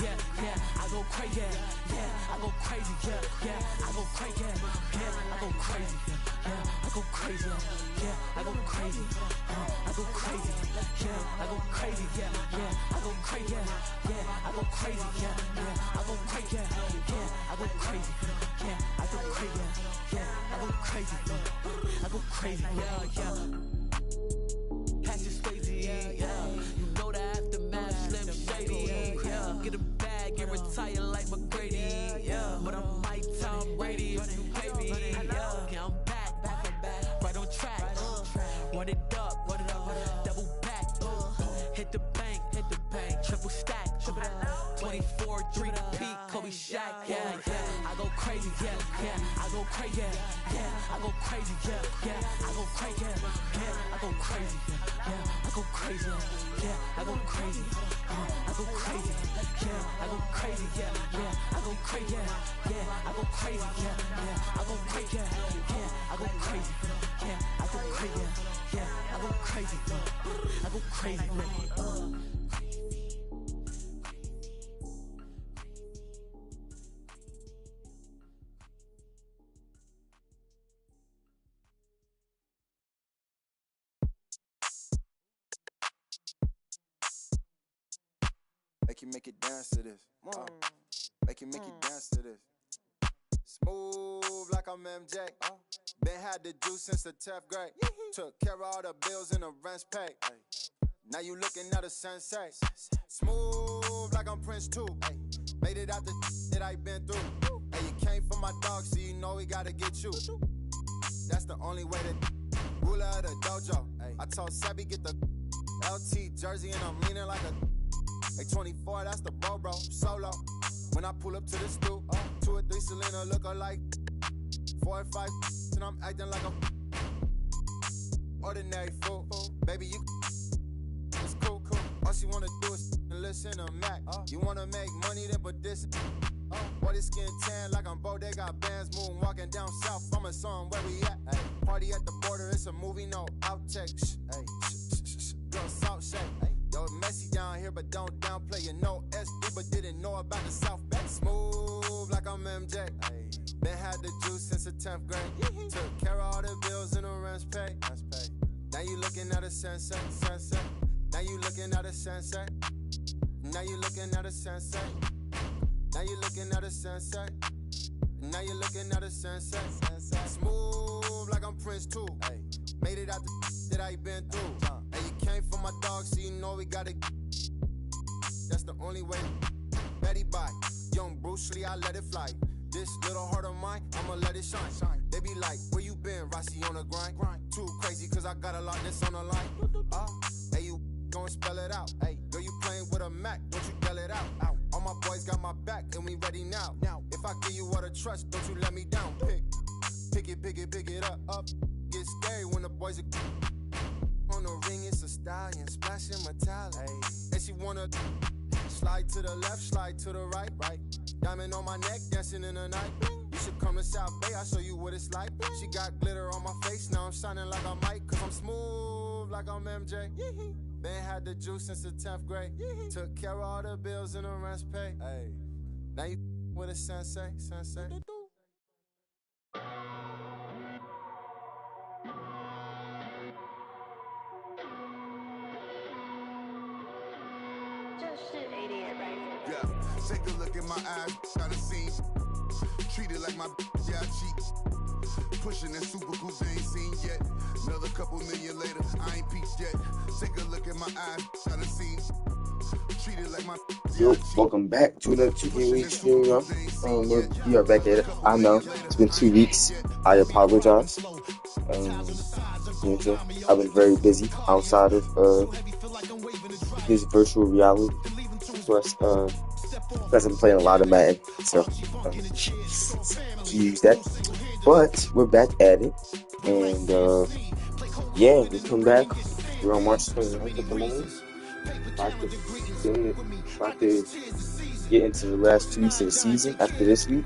yeah, yeah, I go crazy, yeah, I go crazy, yeah, yeah, I go crazy, yeah, I go crazy, yeah, I go crazy, yeah, I go crazy, I go crazy, yeah, I go crazy, yeah, yeah, I go crazy, yeah, I go crazy, yeah, yeah, I go crazy, yeah, I go crazy, yeah, I go crazy, yeah, I go crazy, I go crazy, yeah, yeah. Patrick Swayze, yeah, you know the aftermath, Slim Shady, yeah, get a bag and retire like McGrady, yeah, but I'm Mike Tom Brady, if you pay me, yeah, I'm back, right on track, run it up, double back, hit the bank, triple stack, 24, 3 to peak, Kobe Shaq, yeah, yeah, I go crazy, yeah, yeah, I go crazy, yeah, I go crazy, yeah, yeah, I go crazy, yeah, I go crazy, yeah, I go crazy, yeah, I go crazy, I go crazy, yeah, I go crazy, yeah, yeah, I go crazy, yeah, I go crazy, yeah, yeah, I go crazy, yeah, I go crazy, yeah, I go crazy, yeah, I go crazy, I go crazy, Make it dance to this. Make it dance to this. Smooth like I'm MJ. Been had the juice since the 10th grade. Took care of all the bills and the rent's paid. Now you looking at a sensei. Smooth like I'm Prince too. Made it out the that I been through. Hey, you came for my dog, so you know we gotta get you. That's the only way to ruler of the dojo. I told Sebby get the LT jersey and I'm leaning like a. Hey, 24, that's the bro, solo. When I pull up to the stoop, 2 or 3 cylinder look alike. 4 or 5, and I'm acting like a ordinary fool. Baby, you it's cool. All she wanna do is listen to Mac. You wanna make money, then put this. Boy, this skin tan like I'm Bo, they got bands moving, walking down south. I'm a song where we at. Party at the border, it's a movie, no outtakes. Girl, South Shake. Yo, messy down here, but don't downplay. You know SD, but didn't know about the South Bay. Smooth like I'm MJ. Been had the juice since the 10th grade. Took care of all the bills and the rent's paid. Now you looking at a sensei. Now you looking at a sensei. Now you looking at a sensei. Now you looking at a sensei. Now you looking at a sensei. Smooth like I'm Prince too. Made it out the that I been through. Hey, you came for my dog, so you know we gotta. That's the only way. Betty Bye, young Bruce Lee, I let it fly. This little heart of mine, I'ma let it shine. They be like, where you been, Rossi on the grind? Too crazy, cause I got a lot that's on the line. Hey, you gon' spell it out. Hey, girl, you playing with a Mac, don't you yell it out. All my boys got my back, and we ready now. If I give you all the trust, don't you let me down. Pick it up. Get scary when the boys are on the ring, it's a stallion, splashing metallic. And she wanna slide to the left, slide to the right. Diamond on my neck, dancing in the night. You should come to South Bay, I'll show you what it's like. She got glitter on my face, now I'm shining like I might. Cause I'm smooth like I'm MJ. Been had the juice since the 10th grade. Took care of all the bills and the rent's paid. Now you with a sensei. Yeah, take a look at my eyes, got a scene. Treat it like my yeah, I cheat. Pushing that super cool, they ain't seen yet. Another couple million later, I ain't peaked yet. Take a look at my eyes, got a scene. Treat it like my Yo, welcome back to another 2K Week stream, y'all. We are back at it. I know, it's been 2 weeks. I apologize. I've been very busy outside of this virtual reality. Plus, I've been playing a lot of Madden, so use that. But we're back at it, and yeah, we come back. We're on March 29th at the moment. About to get into the last 2 weeks of the season after this week,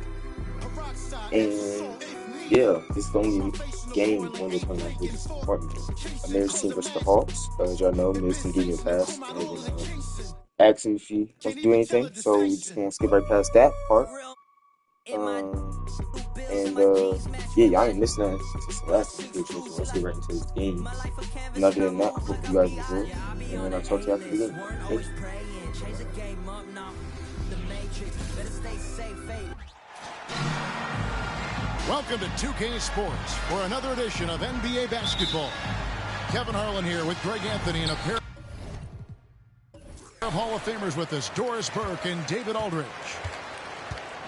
and yeah, this is the only game when we're coming out with this partner. Mayor's team versus the Hawks. As y'all know, Mayor's team gave me a pass. ask him if he wants to do anything. So we're just gonna skip right past that part. Yeah, y'all ain't missing nothing since the last video. Let's get right into this game. And other than that, hope you guys enjoy. And then I'll talk to you after the game. Thank you. Welcome to 2K Sports for another edition of NBA basketball. Kevin Harlan here with Greg Anthony and a pair of Hall of Famers with us, Doris Burke and David Aldridge.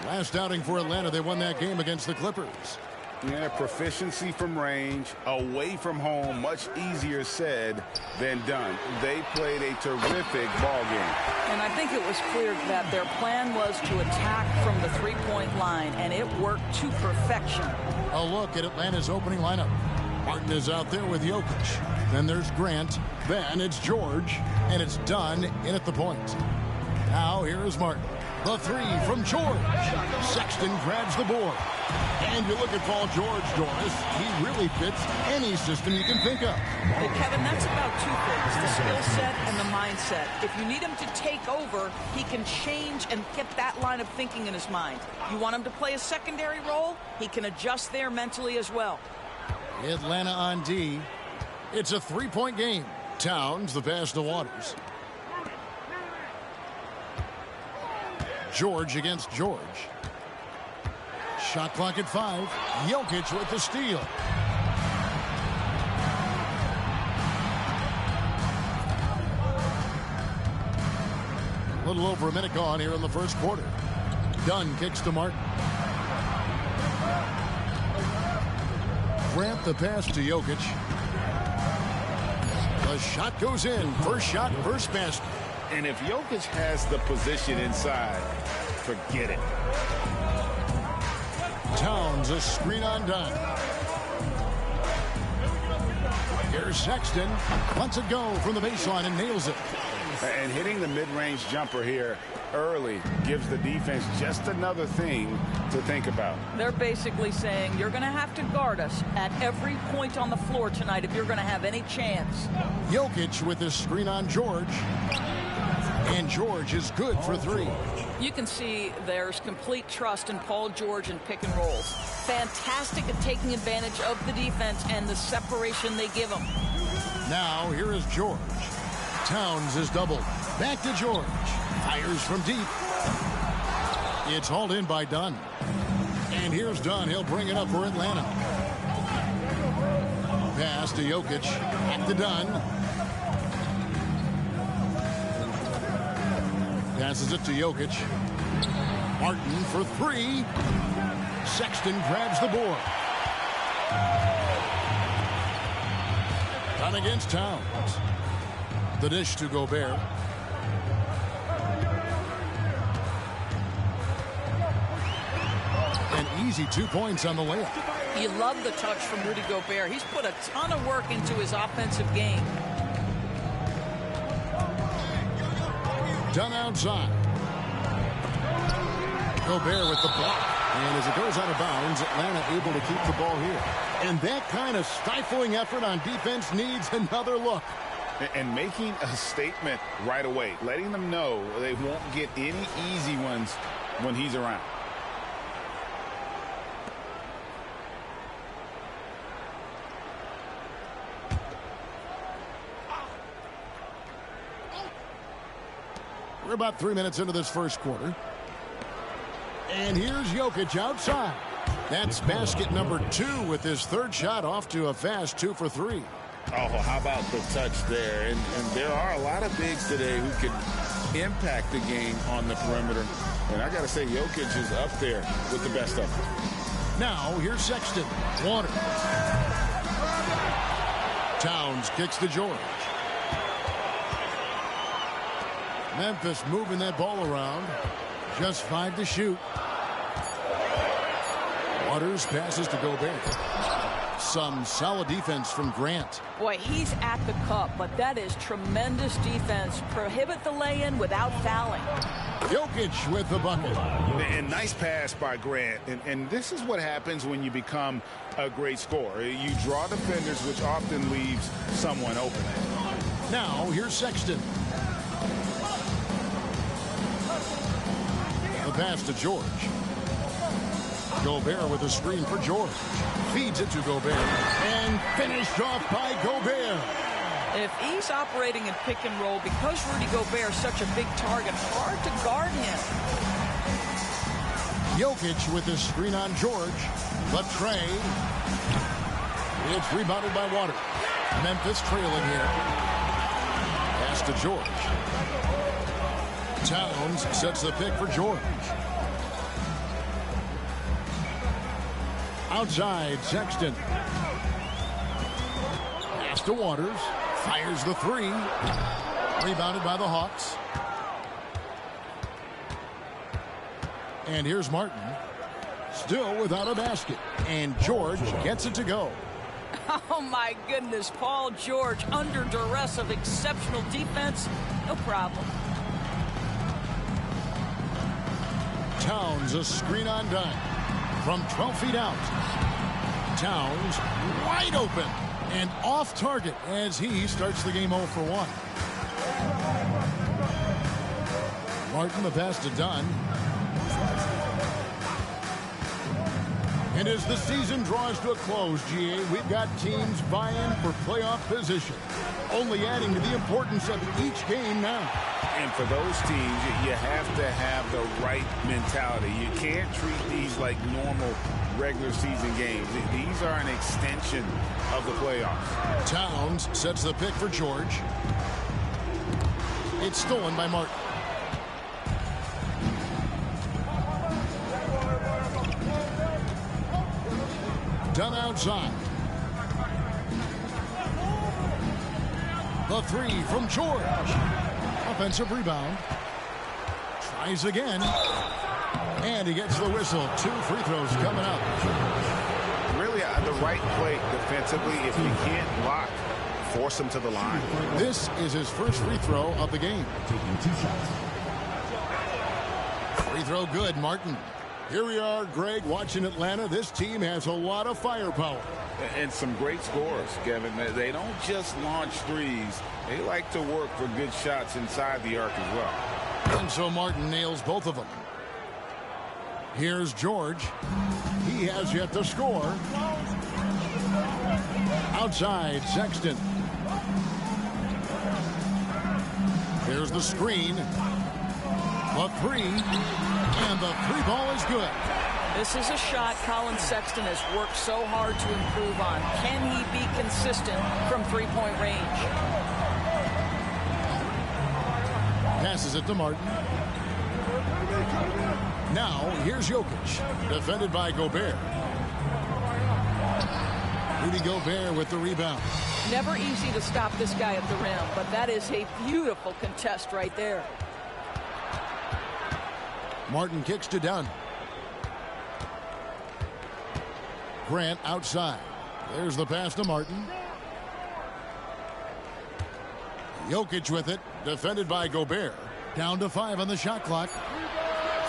Last outing for Atlanta, they won that game against the Clippers. Yeah, proficiency from range, away from home, much easier said than done. They played a terrific ball game. And I think it was clear that their plan was to attack from the three-point line, and it worked to perfection. A look at Atlanta's opening lineup. Martin is out there with Jokic. Then there's Grant. Then it's George. And it's Dunn in at the point. Now here is Martin. The three from George. Sexton grabs the board. And you look at Paul George, Doris. He really fits any system you can think of. Well, Kevin, that's about two things, the skill set and the mindset. If you need him to take over, he can change and get that line of thinking in his mind. You want him to play a secondary role, he can adjust there mentally as well. Atlanta on D. It's a three-point game. Towns, the pass to Waters. George against George. Shot clock at 5. Jokic with the steal. A little over a minute gone here in the first quarter. Dunn kicks to Martin. Grant the pass to Jokic. The shot goes in. First shot, first basket. And if Jokic has the position inside, forget it. Towns, a screen on Dunn. Here's Sexton. Lets it go from the baseline and nails it. And hitting the mid-range jumper here early gives the defense just another thing to think about. They're basically saying you're going to have to guard us at every point on the floor tonight if you're going to have any chance. Jokic with his screen on George. And George is good for three. You can see there's complete trust in Paul George and pick and rolls. Fantastic at taking advantage of the defense and the separation they give him. Now here is George. Towns is doubled. Back to George. Fires from deep. It's hauled in by Dunn. And here's Dunn. He'll bring it up for Atlanta. Pass to Jokic. Back to Dunn. Passes it to Jokic. Martin for three. Sexton grabs the board. Dunn against Towns. The dish to Gobert. An easy 2 points on the layup. You love the touch from Rudy Gobert. He's put a ton of work into his offensive game. Dunn outside. Gobert with the block. And as it goes out of bounds, Atlanta able to keep the ball here. And that kind of stifling effort on defense needs another look. And making a statement right away, letting them know they won't get any easy ones when he's around. We're about 3 minutes into this first quarter. And here's Jokic outside. That's basket number 2 with his third shot off to a fast 2 for 3. Oh, how about the touch there? And there are a lot of bigs today who can impact the game on the perimeter. And I got to say, Jokic is up there with the best of them. Now, here's Sexton. Waters. Towns kicks to George. Memphis moving that ball around. Just 5 to shoot. Waters passes to Gobert. Some solid defense from Grant. Boy, he's at the cup, but that is tremendous defense. Prohibit the lay-in without fouling. Jokic with the bucket. And nice pass by Grant. And this is what happens when you become a great scorer. You draw defenders, which often leaves someone open. Now, here's Sexton. pass to George. Gobert with a screen for George. Feeds it to Gobert. And finished off by Gobert. If he's operating in pick and roll, because Rudy Gobert is such a big target, hard to guard him. Jokic with his screen on George. The trade. It's rebounded by Water. Memphis trailing here. Pass to George. Towns sets the pick for George. Outside, Sexton. Pass to Waters. Fires the three. Rebounded by the Hawks. And here's Martin. Still without a basket. And George gets it to go. Oh, my goodness. Paul George under duress of exceptional defense. No problem. Towns a screen on dime. From 12 feet out. Towns wide open. And off target as he starts the game 0 for 1. Martin the pass to Dunn. And as the season draws to a close, GA, we've got teams vying for playoff position. Only adding to the importance of each game now. And for those teams, you have to have the right mentality. You can't treat these like normal regular season games. These are an extension of the playoffs. Towns sets the pick for George. It's stolen by Martin. Done outside. The three from George. Offensive rebound. Tries again. And he gets the whistle. 2 free throws coming up. Really, the right play defensively. If you can't block, force him to the line. This is his first free throw of the game. Free throw good, Martin. Here we are, Greg, watching Atlanta. This team has a lot of firepower. And some great scores, Kevin. They don't just launch threes. They like to work for good shots inside the arc as well. And so Martin nails both of them. Here's George. He has yet to score. Outside, Sexton. Here's the screen. A three. And the three ball is good. This is a shot Colin Sexton has worked so hard to improve on. Can he be consistent from three-point range? Passes it to Martin. Now, here's Jokic. Defended by Gobert. Rudy Gobert with the rebound. Never easy to stop this guy at the rim, but that is a beautiful contest right there. Martin kicks to Dunn. Grant outside. There's the pass to Martin. Jokic with it. Defended by Gobert. Down to 5 on the shot clock.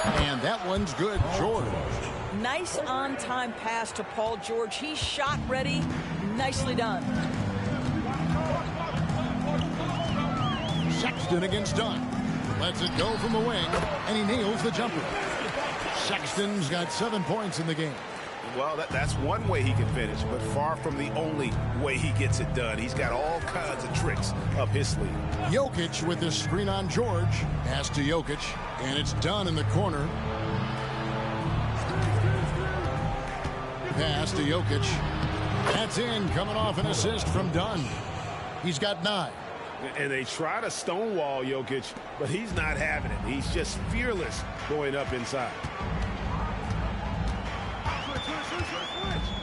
And that one's good. George. Nice on-time pass to Paul George. He's shot ready. Nicely done. Sexton against Dunn. Lets it go from the wing, and he nails the jumper. Sexton's got 7 points in the game. Well, that's one way he can finish, but far from the only way he gets it done. He's got all kinds of tricks up his sleeve. Jokic with this screen on George. Pass to Jokic, and it's Dunn in the corner. Pass to Jokic. That's in, coming off an assist from Dunn. He's got 9. And they try to stonewall Jokic, but he's not having it. He's just fearless going up inside.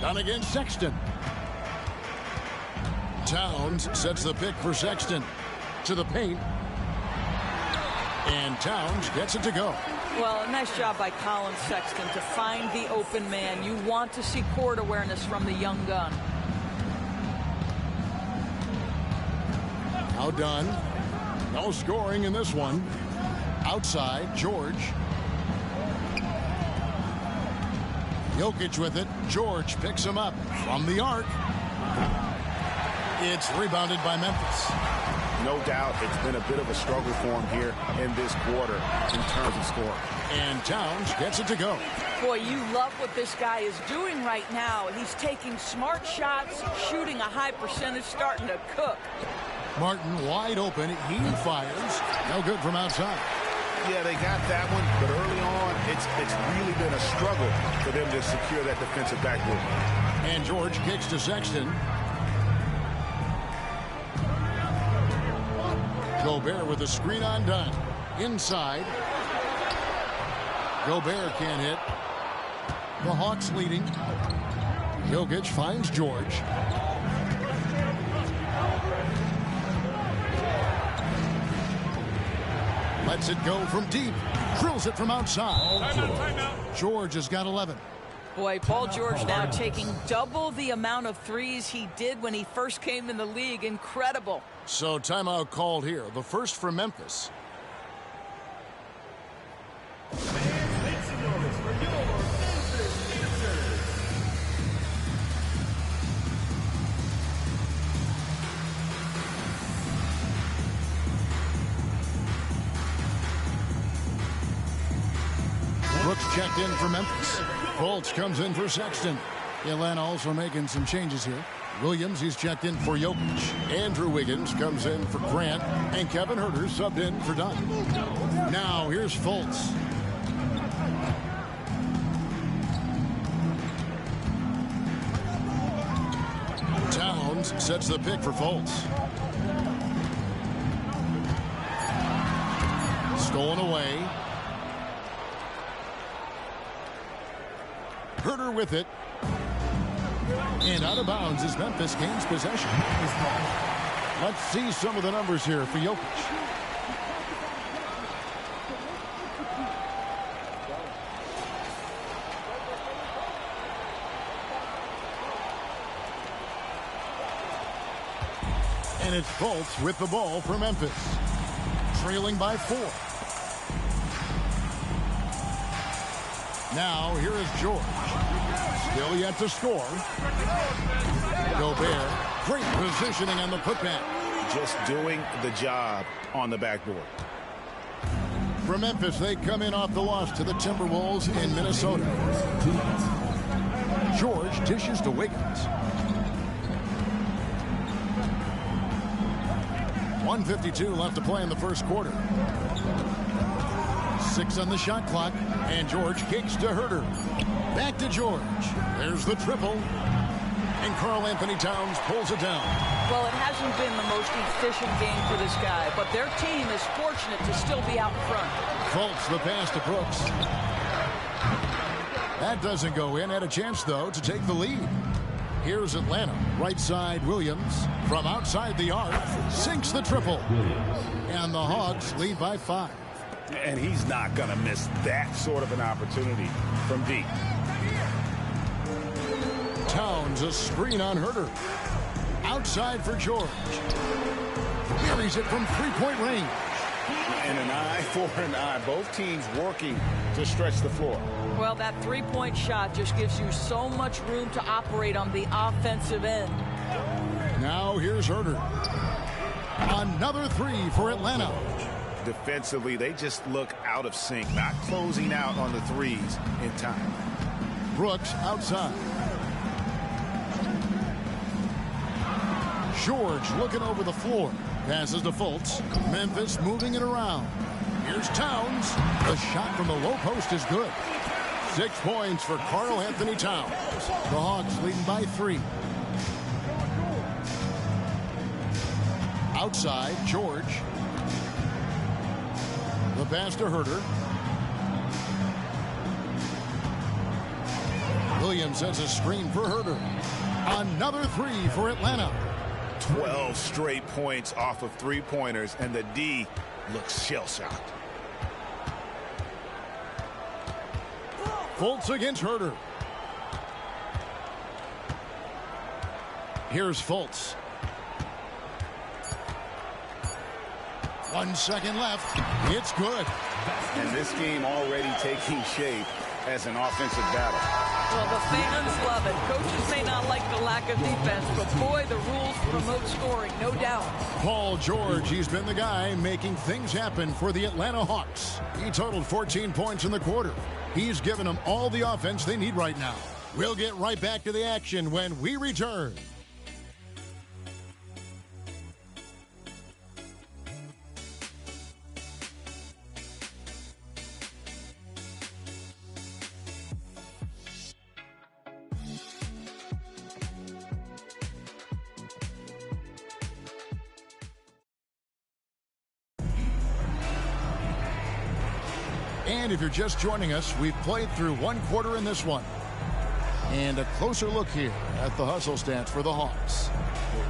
Down against Sexton. Towns sets the pick for Sexton. To the paint. And Towns gets it to go. Well, a nice job by Colin Sexton to find the open man. You want to see court awareness from the young gun. Now Dunn. No scoring in this one. Outside, George. Jokic with it. George picks him up from the arc. It's rebounded by Memphis. No doubt it's been a bit of a struggle for him here in this quarter in terms of scoring. And Towns gets it to go. Boy, you love what this guy is doing right now. He's taking smart shots, shooting a high percentage, starting to cook. Martin wide open. He fires. No good from outside. Yeah, they got that one, but early on, it's really been a struggle for them to secure that defensive backboard. And George kicks to Sexton. Gobert with the screen on Dunn. Inside. Gobert can't hit. The Hawks leading. Jokic finds George. Lets it go from deep. Drills it from outside. George has got 11. Boy, Paul George now taking double the amount of threes he did when he first came in the league. Incredible. So timeout called here. The first for Memphis. Brooks checked in for Memphis. Fultz comes in for Sexton. Atlanta also making some changes here. Williams, he's checked in for Jokic. Andrew Wiggins comes in for Grant. And Kevin Huerter subbed in for Dunn. Now here's Fultz. Towns sets the pick for Fultz. Stolen away. Huerter with it. And out of bounds as Memphis gains possession. Let's see some of the numbers here for Jokic. And it's Fultz with the ball for Memphis. Trailing by 4. Now here is George. Still yet to score. Gobert. Great positioning on the putback. Just doing the job on the backboard. For Memphis, they come in off the loss to the Timberwolves in Minnesota. George dishes to Wiggins. 1:52 left to play in the first quarter. 6 on the shot clock, and George kicks to Huerter. Back to George. There's the triple. And Karl-Anthony Towns pulls it down. Well, it hasn't been the most efficient game for this guy, but their team is fortunate to still be out in front. Fultz the pass to Brooks. That doesn't go in. Had a chance, though, to take the lead. Here's Atlanta. Right side, Williams. From outside the arc, sinks the triple. And the Hawks lead by 5. And he's not going to miss that sort of an opportunity from deep. Towns a screen on Huerter. Outside for George. Buries it from three-point range. And an eye for an eye. Both teams working to stretch the floor. Well, that three-point shot just gives you so much room to operate on the offensive end. Now here's Huerter. Another 3 for Atlanta. Defensively, they just look out of sync, not closing out on the threes in time. Brooks outside. George looking over the floor. Passes to Fultz. Memphis moving it around. Here's Towns. The shot from the low post is good. 6 points for Karl-Anthony Towns. The Hawks leading by 3. Outside, George. The pass to Huerter. Williams sets a screen for Huerter. Another 3 for Atlanta. 12 straight points off of three-pointers, and the D looks shell-shocked. Fultz against Huerter. Here's Fultz. 1 second left. It's good. And this game already taking shape as an offensive battle. Well, the fans love it. Coaches may not like the lack of defense, but boy, the rules promote scoring, no doubt. Paul George, he's been the guy making things happen for the Atlanta Hawks. He totaled 14 points in the quarter. He's given them all the offense they need right now. We'll get right back to the action when we return. And if you're just joining us, we've played through one quarter in this one. And a closer look here at the hustle stats for the Hawks.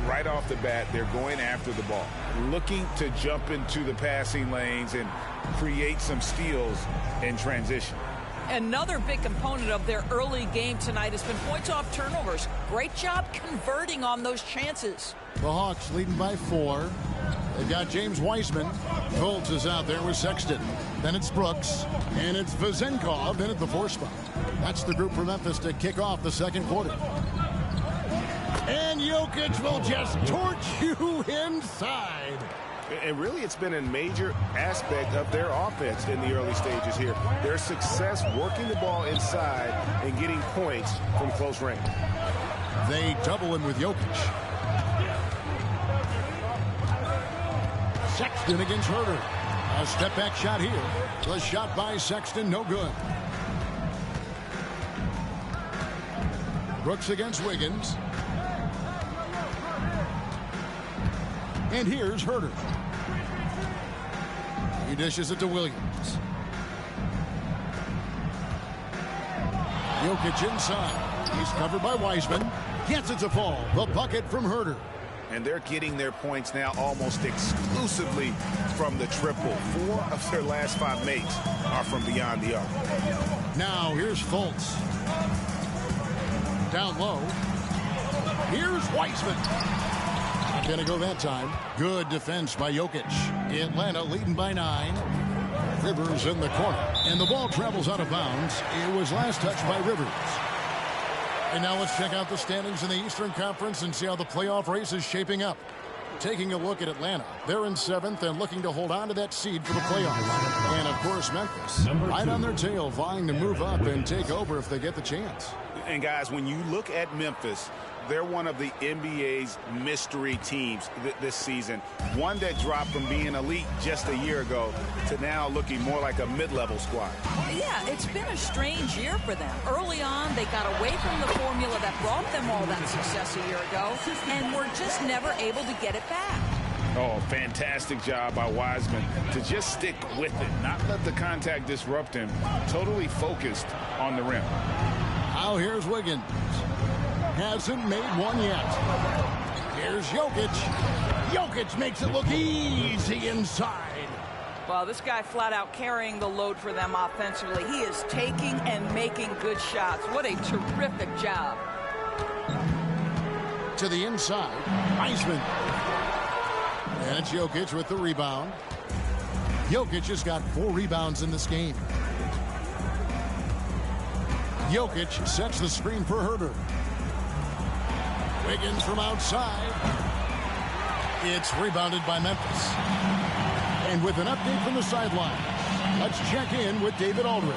Right off the bat, they're going after the ball, looking to jump into the passing lanes and create some steals in transition. Another big component of their early game tonight has been points off turnovers. Great job converting on those chances. The Hawks leading by 4. They've got James Wiseman. Fultz is out there with Sexton. Then it's Brooks. And it's Vezenkov in at the 4 spot. That's the group for Memphis to kick off the second quarter. And Jokic will just torch you inside. And really, it's been a major aspect of their offense in the early stages here. Their success working the ball inside and getting points from close range. They double him with Jokic. Sexton against Herter. A step-back shot here. The shot by Sexton, no good. Brooks against Wiggins. And here's Herter. He dishes it to Williams. Jokic inside. He's covered by Wiseman. Gets it to fall. The bucket from Herter. And they're getting their points now almost exclusively from the triple. 4 of their last 5 makes are from beyond the arc. Now here's Fultz. Down low. Here's Wiseman. Not gonna go that time. Good defense by Jokic. Atlanta leading by 9. Rivers in the corner. And the ball travels out of bounds. It was last touched by Rivers. And now let's check out the standings in the Eastern Conference and see how the playoff race is shaping up. Taking a look at Atlanta. They're in 7th and looking to hold on to that seed for the playoffs. And, of course, Memphis. Right on their tail, vying to move up and take over if they get the chance. And, guys, when you look at Memphis, they're one of the NBA's mystery teams this season. One that dropped from being elite just a year ago to now looking more like a mid-level squad. Yeah, it's been a strange year for them. Early on, they got away from the formula that brought them all that success a year ago, and were just never able to get it back. Oh, fantastic job by Wiseman to just stick with it, not let the contact disrupt him. Totally focused on the rim. Now here's Wiggins. Hasn't made one yet. Here's Jokic. Jokic makes it look easy inside. Well, this guy flat out carrying the load for them offensively. He is taking and making good shots. What a terrific job. To the inside, Wiseman. And it's Jokic with the rebound. Jokic has got 4 rebounds in this game. Jokic sets the screen for Herter. Wiggins from outside. It's rebounded by Memphis. And with an update from the sideline, let's check in with David Aldridge.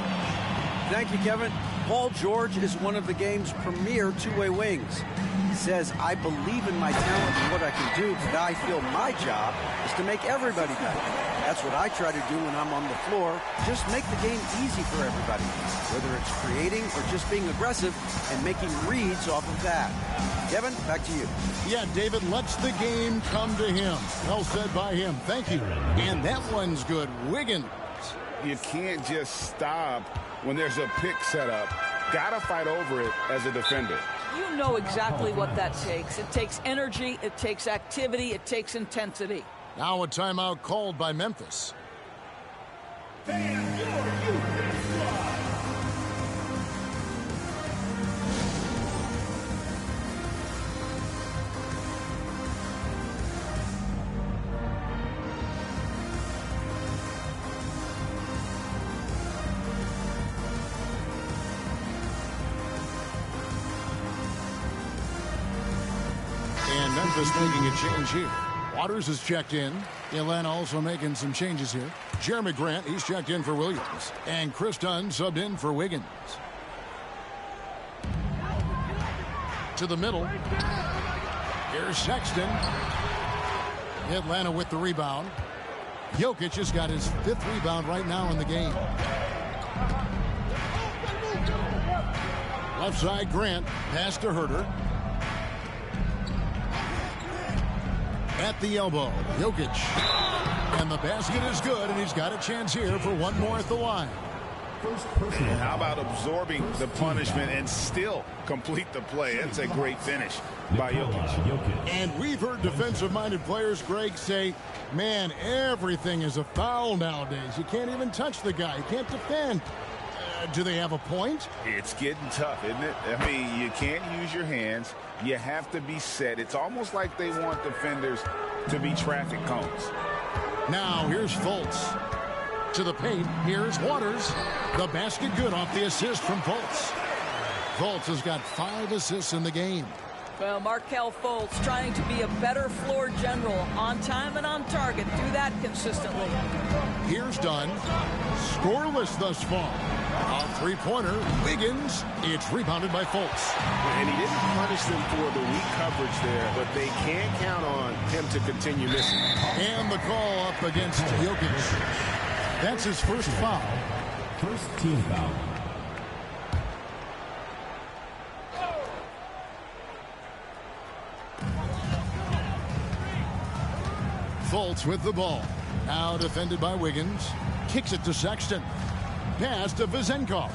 Thank you, Kevin. Paul George is one of the game's premier two-way wings. He says, I believe in my talent and what I can do, but I feel my job is to make everybody better. That's what I try to do when I'm on the floor. Just make the game easy for everybody, whether it's creating or just being aggressive and making reads off of that. Kevin, back to you. Yeah, David lets the game come to him. Well said by him. Thank you. And that one's good. Wiggins. You can't just stop when there's a pick set up. Gotta fight over it as a defender. You know exactly what that takes. It takes energy, it takes activity, it takes intensity. Now a timeout called by Memphis. Memphis making a change here. Waters is checked in. Atlanta also making some changes here. Jeremy Grant, he's checked in for Williams. And Chris Dunn subbed in for Wiggins. To the middle. Here's Sexton. Atlanta with the rebound. Jokic has got his 5th rebound right now in the game. Left side, Grant. Pass to Herter. At the elbow, Jokic. And the basket is good, and he's got a chance here for one more at the line. And how about absorbing the punishment and still complete the play? That's a great finish by Jokic. And we've heard defensive-minded players, Greg, say, man, everything is a foul nowadays. You can't even touch the guy. You can't defend. Do they have a point? It's getting tough, isn't it? I mean, you can't use your hands. You have to be set. It's almost like they want defenders to be traffic cones. Now, here's Fultz. To the paint, here's Waters. The basket good off the assist from Fultz. Fultz has got 5 assists in the game. Well, Markelle Fultz trying to be a better floor general, on time and on target. Do that consistently. Here's Dunn. Scoreless thus far. A three-pointer. Wiggins. It's rebounded by Fultz. And he didn't punish them for the weak coverage there, but they can't count on him to continue missing. And the call up against Jokic. That's his first foul. First team foul. Fultz with the ball. Now defended by Wiggins. Kicks it to Sexton. Pass to Vezenkov.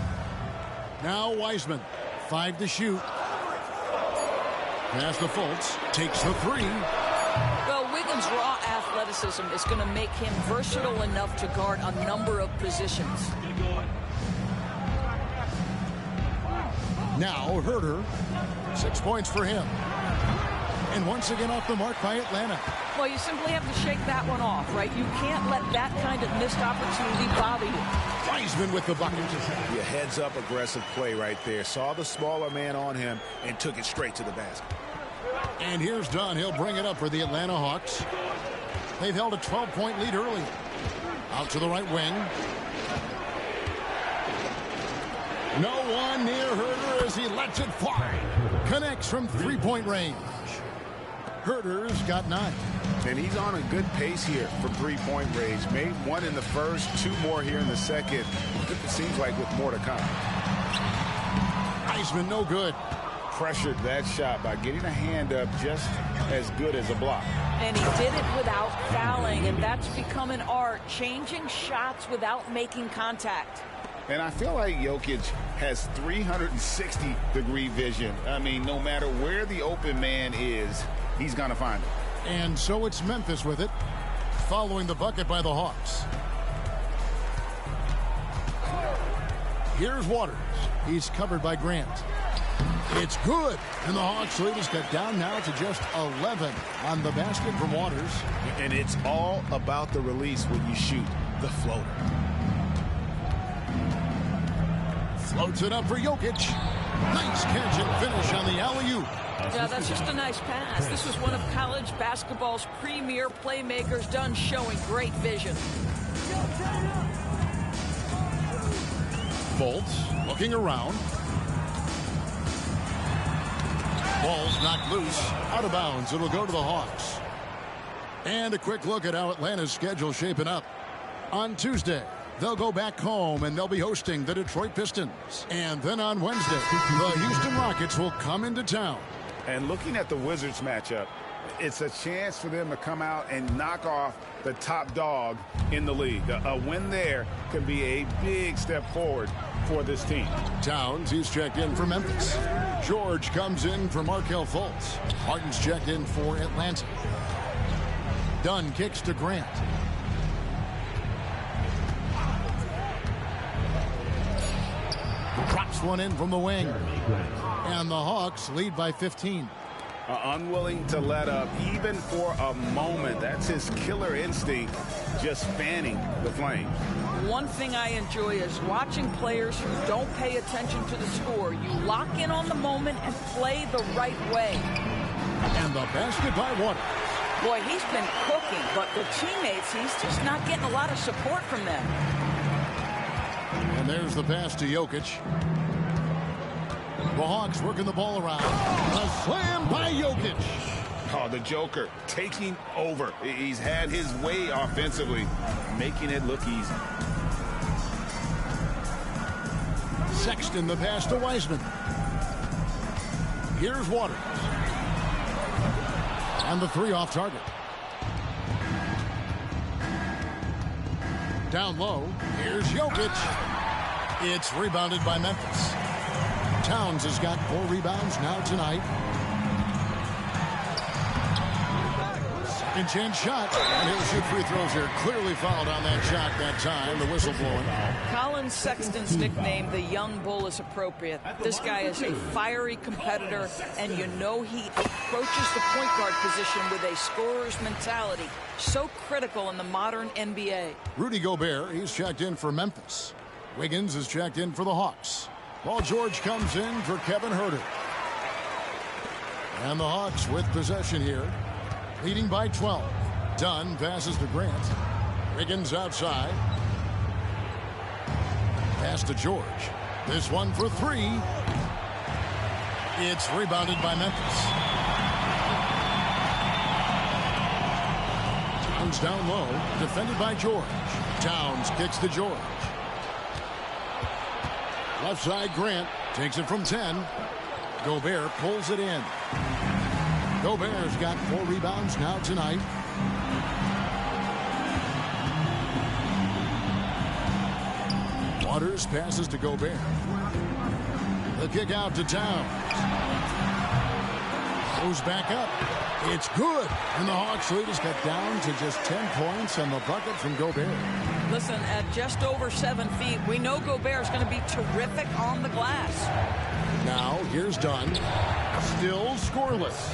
Now Wiseman. 5 to shoot. Pass to Fultz. Takes the 3. Well, Wiggins' raw athleticism is going to make him versatile enough to guard a number of positions. Now Herter. 6 points for him. And once again off the mark by Atlanta. Well, you simply have to shake that one off, right? You can't let that kind of missed opportunity bother you. Wiseman with the bucket. Yeah, heads-up aggressive play right there. Saw the smaller man on him and took it straight to the basket. And here's Dunn. He'll bring it up for the Atlanta Hawks. They've held a 12-point lead early. Out to the right wing. No one near Herter as he lets it fly. Connects from three-point range. Herter's got 9. And he's on a good pace here from three-point range. Made 1 in the first, 2 more here in the second. It seems like with more to come. Wiseman no good. Pressured that shot by getting a hand up just as good as a block. And he did it without fouling, and that's become an art, changing shots without making contact. And I feel like Jokic has 360-degree vision. I mean, no matter where the open man is, he's going to find it. And so it's Memphis with it, following the bucket by the Hawks. Here's Waters. He's covered by Grant. It's good. And the Hawks lead is cut down now to just 11 on the basket from Waters. And it's all about the release when you shoot the floater. Floats it up for Jokic. Nice catch and finish on the alley-oop. Yeah, that's just a nice pass. This was one of college basketball's premier playmakers, done showing great vision. Fultz looking around. Ball's knocked loose. Out of bounds. It'll go to the Hawks. And a quick look at how Atlanta's schedule shaping up. On Tuesday, they'll go back home and they'll be hosting the Detroit Pistons. And then on Wednesday, the Houston Rockets will come into town. And looking at the Wizards matchup, it's a chance for them to come out and knock off the top dog in the league. A win there could be a big step forward for this team. Towns, he's checked in for Memphis. George comes in for Markelle Fultz. Harden's checked in for Atlanta. Dunn kicks to Grant. Drops one in from the wing. And the Hawks lead by 15. Unwilling to let up even for a moment. That's his killer instinct, just fanning the flame. One thing I enjoy is watching players who don't pay attention to the score. You lock in on the moment and play the right way. And the basket by Waters. Boy, he's been cooking, but the teammates, he's just not getting a lot of support from them. And there's the pass to Jokic. The Hawks working the ball around. A slam by Jokic. Oh, the Joker taking over. He's had his way offensively, making it look easy. Sexton the pass to Wiseman. Here's Waters. And the three off target. Down low. Here's Jokic. It's rebounded by Memphis. Towns has got 4 rebounds now tonight. Second chance shot. And he'll shoot free throws here. Clearly fouled on that shot that time. The whistle blowing. Colin Sexton's nickname, the Young Bull, is appropriate. This guy is a fiery competitor, and you know he approaches the point guard position with a scorer's mentality. So critical in the modern NBA. Rudy Gobert, he's checked in for Memphis. Wiggins is checked in for the Hawks. Paul George comes in for Kevin Huerter. And the Hawks with possession here, leading by 12. Dunn passes to Grant. Wiggins outside. Pass to George. This one for 3. It's rebounded by Memphis. Towns down low, defended by George. Towns kicks to George. Left side, Grant takes it from 10. Gobert pulls it in. Gobert's got 4 rebounds now tonight. Waters passes to Gobert. The kick out to Towns. Goes back up. It's good. And the Hawks lead is cut down to just 10 points and the bucket from Gobert. Listen, at just over 7 feet, we know Gobert's going to be terrific on the glass. Now, here's Dunn. Still scoreless.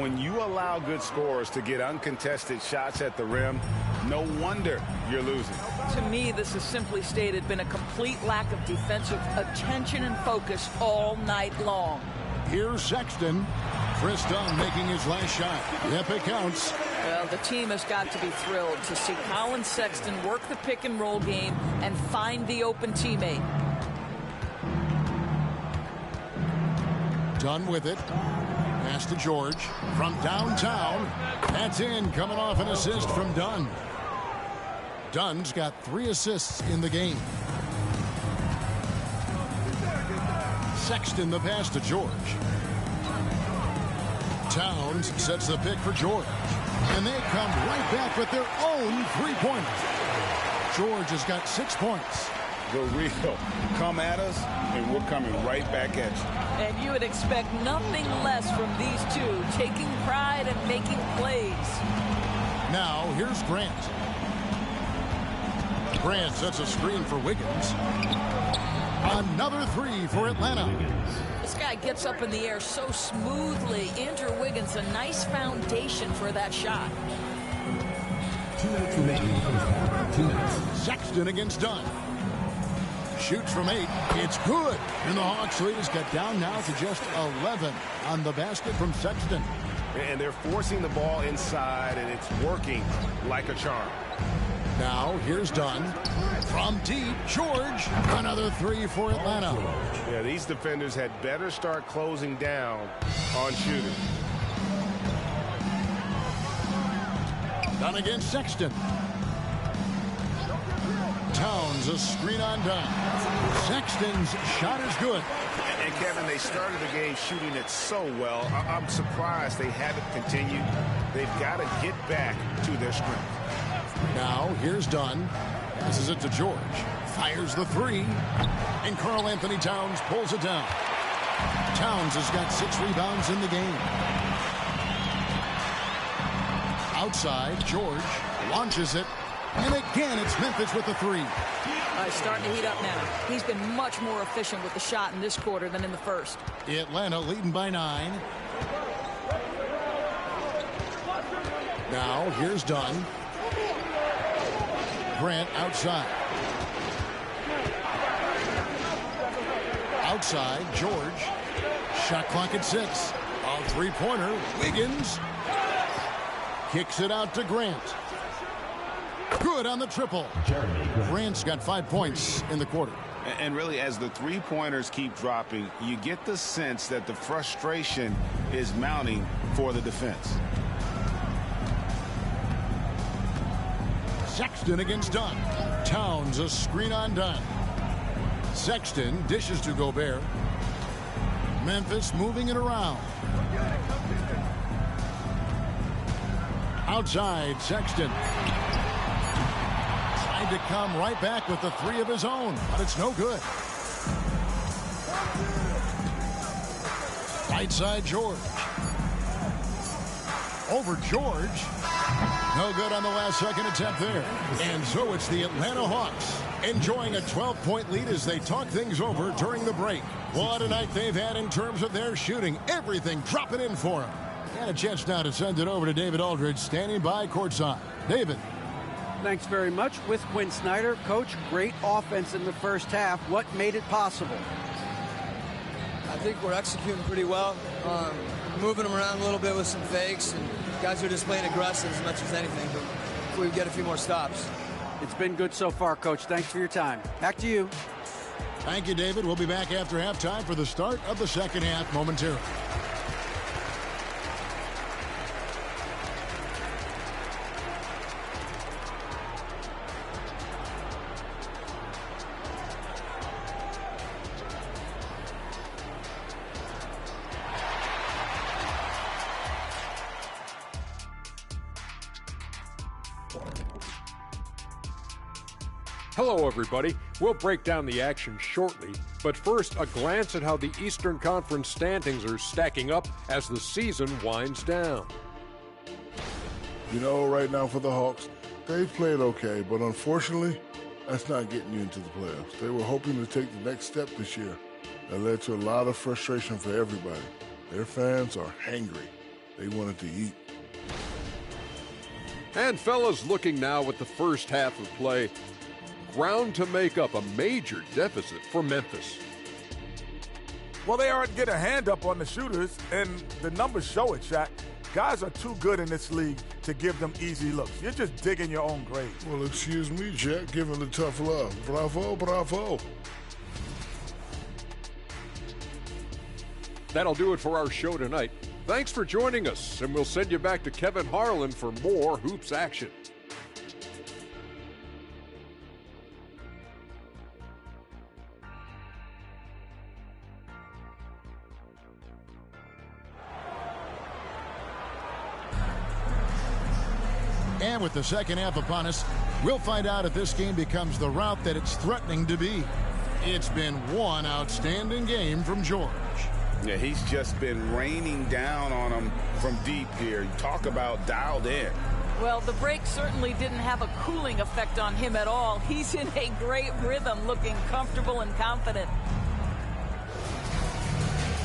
When you allow good scorers to get uncontested shots at the rim, no wonder you're losing. To me, this is simply stated been a complete lack of defensive attention and focus all night long. Here's Sexton. Chris Dunn making his last shot. Yep, it counts. Well, the team has got to be thrilled to see Colin Sexton work the pick and roll game and find the open teammate. Dunn with it. Pass to George from downtown. That's in, coming off an assist from Dunn. Dunn's got 3 assists in the game. Sexton the pass to George. Towns sets the pick for George. And they come right back with their own 3-pointer. George has got 6 points. The real come at us, and we're coming right back at you. And you would expect nothing less from these two, taking pride and making plays. Now, here's Grant. Grant sets a screen for Wiggins. Another 3 for Atlanta. This guy gets up in the air so smoothly. Andrew Wiggins, a nice foundation for that shot. 2 minutes remaining. 2 minutes. Sexton against Dunn. Shoots from 8. It's good. And the Hawks lead is cut down now to just 11 on the basket from Sexton. And they're forcing the ball inside, and it's working like a charm. Now, here's Dunn. From deep, George. Another 3 for Atlanta. Yeah, these defenders had better start closing down on shooting. Dunn against Sexton. Towns, a screen on Dunn. Sexton's shot is good. And Kevin, they started the game shooting it so well. I'm surprised they haven't continued. They've got to get back to their strength. Now, here's Dunn. Passes it to George. Fires the 3. And Karl Anthony Towns pulls it down. Towns has got 6 rebounds in the game. Outside, George launches it. And again, it's Memphis with the 3. He's starting to heat up now. He's been much more efficient with the shot in this quarter than in the first. Atlanta leading by 9. Now, here's Dunn. Grant outside. Outside, George. Shot clock at 6. A three-pointer. Wiggins kicks it out to Grant. Good on the triple. Grant's got 5 points in the quarter. And really, as the three-pointers keep dropping, you get the sense that the frustration is mounting for the defense. Sexton against Dunn. Towns a screen on Dunn. Sexton dishes to Gobert. Memphis moving it around. Outside, Sexton. Tried to come right back with the three of his own, but it's no good. Right side, George. Over George. No good on the last second attempt there. And so it's the Atlanta Hawks enjoying a 12-point lead as they talk things over during the break. What a night they've had in terms of their shooting. Everything dropping in for them. And a chance now to send it over to David Aldridge, standing by courtside. David. Thanks very much. With Quinn Snyder, Coach, great offense in the first half. What made it possible? I think we're executing pretty well. Moving them around a little bit with some fakes, and guys are just playing aggressive as much as anything, but if we get a few more stops. It's been good so far, Coach. Thanks for your time. Back to you. Thank you, David. We'll be back after halftime for the start of the second half momentarily. Hello, everybody. We'll break down the action shortly, but first, a glance at how the Eastern Conference standings are stacking up as the season winds down. You know, right now for the Hawks, they've played okay, but unfortunately, that's not getting you into the playoffs. They were hoping to take the next step this year. That led to a lot of frustration for everybody. Their fans are hangry. They wanted to eat. And fellas, looking now at the first half of play, ground to make up a major deficit for Memphis. Well, they aren't getting a hand up on the shooters, and the numbers show it, Shaq. Guys are too good in this league to give them easy looks. You're just digging your own grave. Well, excuse me, Jack, giving the tough love. Bravo, bravo. That'll do it for our show tonight. Thanks for joining us, and we'll send you back to Kevin Harlan for more hoops action. And with the second half upon us, we'll find out if this game becomes the route that it's threatening to be. It's been one outstanding game from George. Yeah, he's just been raining down on him from deep here. You talk about dialed in. Well, the break certainly didn't have a cooling effect on him at all. He's in a great rhythm, looking comfortable and confident.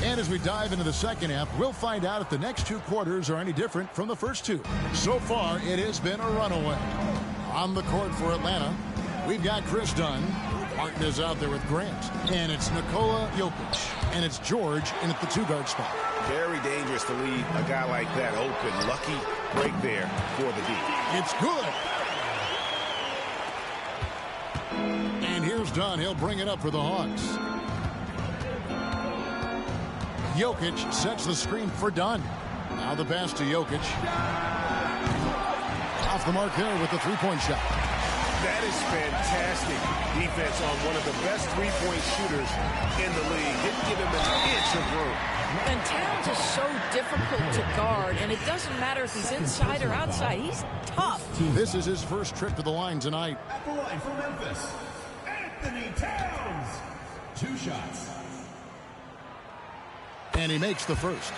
And as we dive into the second half, we'll find out if the next two quarters are any different from the first two. So far, it has been a runaway. On the court for Atlanta, we've got Chris Dunn. Martin is out there with Grant. And it's Nikola Jokic. And it's George in at the two-guard spot. Very dangerous to leave a guy like that open. Lucky break there for the D. It's good. And here's Dunn. He'll bring it up for the Hawks. Jokic sets the screen for Dunn. Now the pass to Jokic. Off the mark there with the three-point shot. That is fantastic defense on one of the best three-point shooters in the league. Didn't give him an inch of room. And Towns is so difficult to guard, and it doesn't matter if he's inside or outside. He's tough. This is his first trip to the line tonight. At the line for Memphis, Anthony Towns. 2 shots. And he makes the first.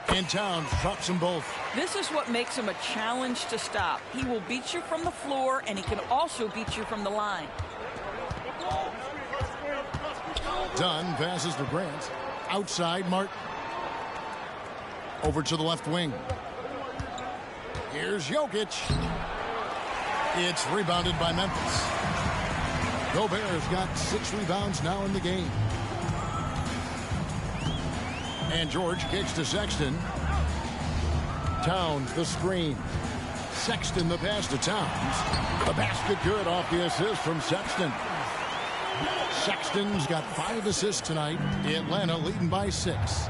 And Towns drops them both. This is what makes him a challenge to stop. He will beat you from the floor, and he can also beat you from the line. Dunn passes to Grant. Outside, Martin. Over to the left wing. Here's Jokic. It's rebounded by Memphis. Gobert has got 6 rebounds now in the game. And George kicks to Sexton. Towns the screen. Sexton the pass to Towns. The basket good off the assist from Sexton. Sexton's got 5 assists tonight. Atlanta leading by 6.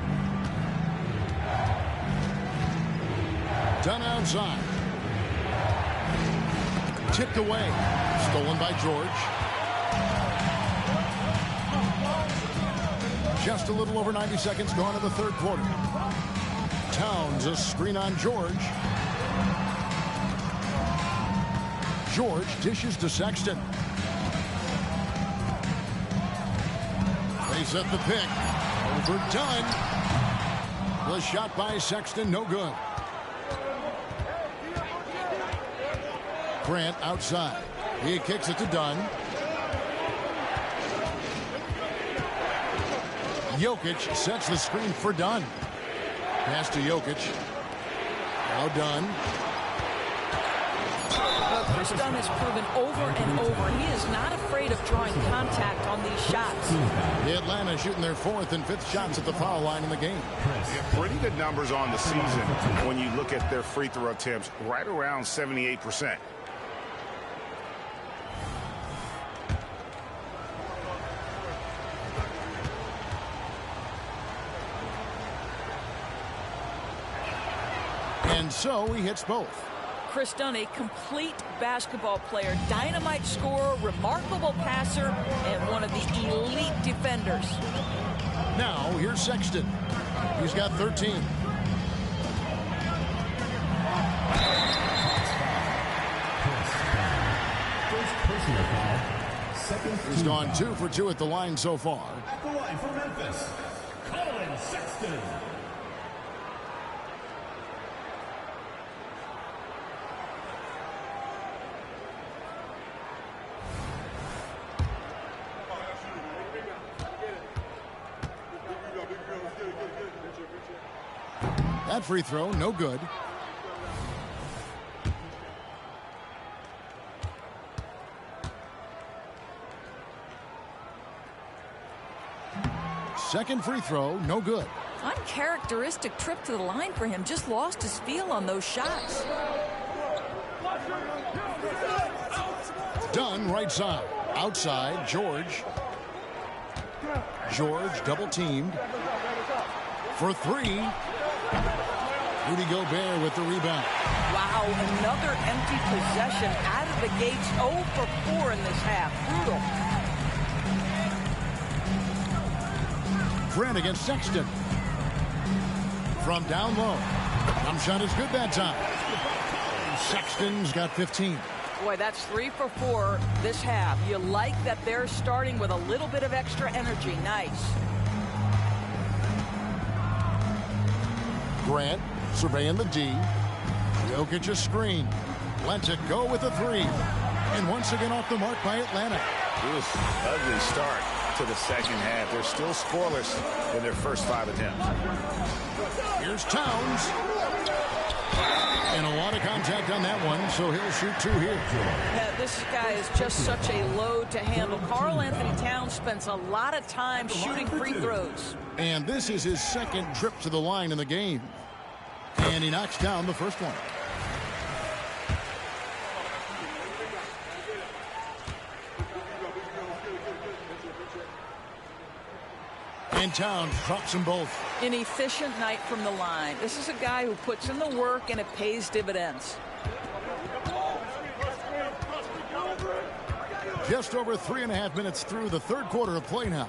Dunn outside. Tipped away. Stolen by George. Just a little over 90 seconds gone in the third quarter. Towns a screen on George. George dishes to Sexton. They set the pick. Over Dunn. The shot by Sexton, no good. Grant outside. He kicks it to Dunn. Jokic sets the screen for Dunn. Pass to Jokic. Now Dunn. Well, Chris Dunn has proven over and over he is not afraid of drawing contact on these shots. Atlanta shooting their 4th and 5th shots at the foul line in the game. Yeah, pretty good numbers on the season when you look at their free throw attempts, right around 78%. And so he hits both. Chris Dunn, a complete basketball player, dynamite scorer, remarkable passer, and one of the elite defenders. Now here's Sexton. He's got 13. He's gone 2 for 2 at the line so far. At the line for Memphis, Collin Sexton. That free throw, no good. Second free throw, no good. Uncharacteristic trip to the line for him. Just lost his feel on those shots. Dunn right side. Outside, George. George double teamed. For 3. Rudy Gobert with the rebound. Wow, another empty possession out of the gates. 0 for 4 in this half. Brutal. Grant against Sexton. From down low. Jump shot is good that time. Sexton's got 15. Boy, that's 3 for 4 this half. You like that they're starting with a little bit of extra energy. Nice. Grant surveying the D. Jokic a screen. Lets it go with a 3. And once again off the mark by Atlanta. Ooh, ugly start to the second half. They're still scoreless in their first 5 attempts. Here's Towns. And a lot of contact on that one, so he'll shoot 2 here. Yeah, this guy is just such a load to handle. Karl Anthony Towns spends a lot of time shooting free throws. And this is his second trip to the line in the game. And he knocks down the first one. And Towns drops them both. An efficient night from the line. This is a guy who puts in the work and it pays dividends. Just over 3.5 minutes through the third quarter of play now.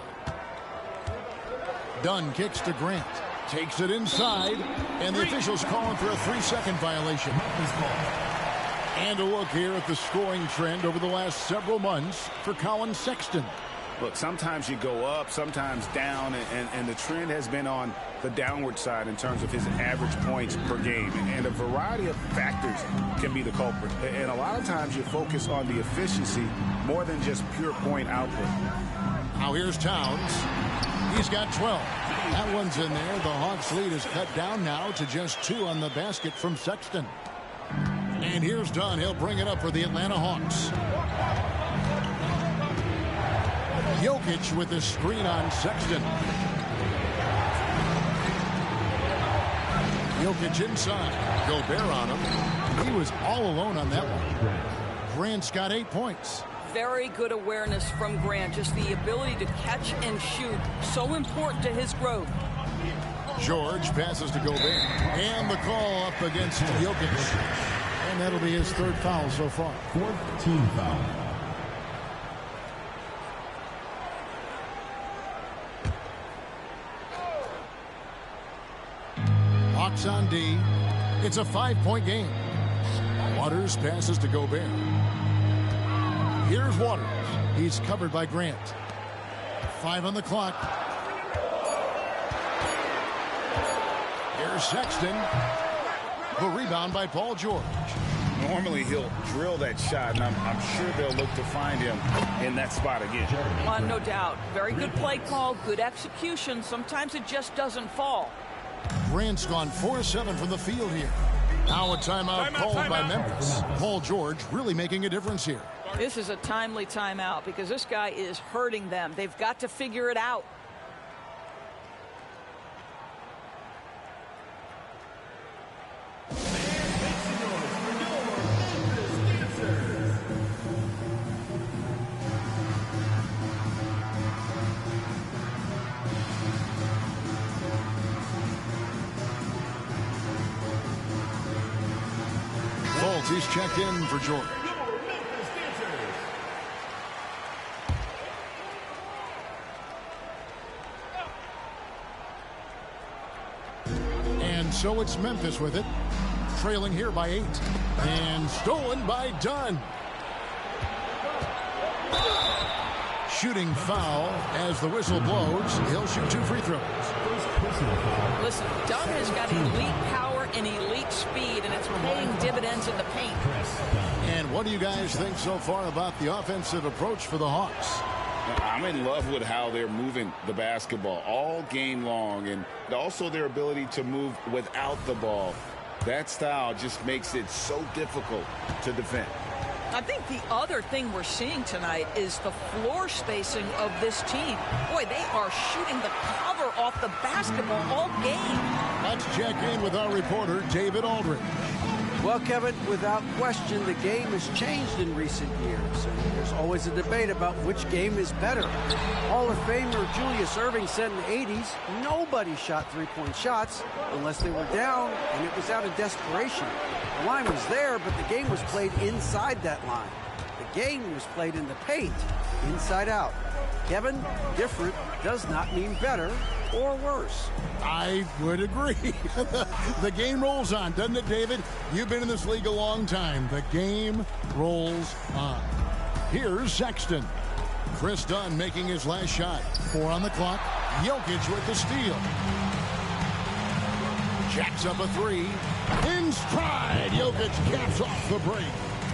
Dunn kicks to Grant. Takes it inside. And the officials calling for a 3-second violation. And a look here at the scoring trend over the last several months for Collin Sexton. Look, sometimes you go up, sometimes down, and the trend has been on the downward side in terms of his average points per game. And a variety of factors can be the culprit. And a lot of times you focus on the efficiency more than just pure point output. Now here's Towns. He's got 12. That one's in there. The Hawks lead is cut down now to just 2 on the basket from Sexton. And here's Dunn. He'll bring it up for the Atlanta Hawks. Jokic with the screen on Sexton. Jokic inside. Gobert on him. He was all alone on that one. Grant's got 8 points. Very good awareness from Grant. Just the ability to catch and shoot. So important to his growth. George passes to Gobert. And the call up against Jokic. And that'll be his 3rd foul so far. 4th team foul. Hawks on D. It's a 5-point game. Waters passes to Gobert. Here's Waters. He's covered by Grant. 5 on the clock. Here's Sexton. The rebound by Paul George. Normally he'll drill that shot, and I'm sure they'll look to find him in that spot again. No doubt. Very good play call, good execution. Sometimes it just doesn't fall. Grant's gone 4-7 from the field here. Now a timeout called by Memphis. Paul George really making a difference here. This is a timely timeout because this guy is hurting them. They've got to figure it out. He's checked in for George. And so it's Memphis with it, trailing here by 8. And stolen by Dunn. Shooting foul as the whistle blows. He'll shoot 2 free throws. Listen, Dunn has got elite power and elite speed, and it's paying dividends in the paint. And what do you guys think so far about the offensive approach for the Hawks? I'm in love with how they're moving the basketball all game long, and also their ability to move without the ball. That style just makes it so difficult to defend. I think the other thing we're seeing tonight is the floor spacing of this team. Boy, they are shooting the cover off the basketball all game. Let's check in with our reporter, David Aldridge. Well, Kevin, without question, the game has changed in recent years. And there's always a debate about which game is better. Hall of Famer Julius Erving said in the 80s, nobody shot three-point shots unless they were down, and it was out of desperation. The line was there, but the game was played inside that line. The game was played in the paint, inside out. Kevin, different does not mean better or worse. I would agree. The game rolls on, doesn't it, David? You've been in this league a long time. The game rolls on. Here's Sexton. Chris Dunn making his last shot. 4 on the clock. Jokic with the steal. Jacks up a 3. In stride. Jokic caps off the break.